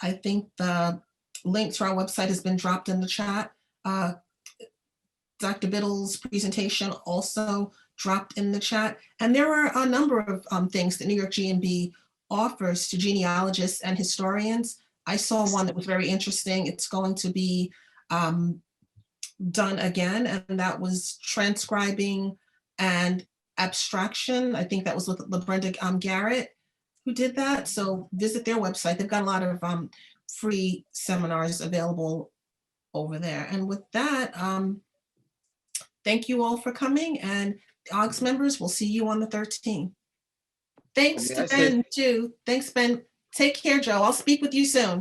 I think the link to our website has been dropped in the chat. Dr. Biddle's presentation also dropped in the chat. And there are a number of things that New York GNB offers to genealogists and historians. I saw one that was very interesting. It's going to be done again, and that was transcribing and abstraction. I think that was with LaBrenda Garrett who did that. So visit their website. They've got a lot of free seminars available over there. And with that, thank you all for coming, and OGS members, we'll see you on the 13th. Thanks to Ben too. Thanks, Ben. Take care, Joe. I'll speak with you soon.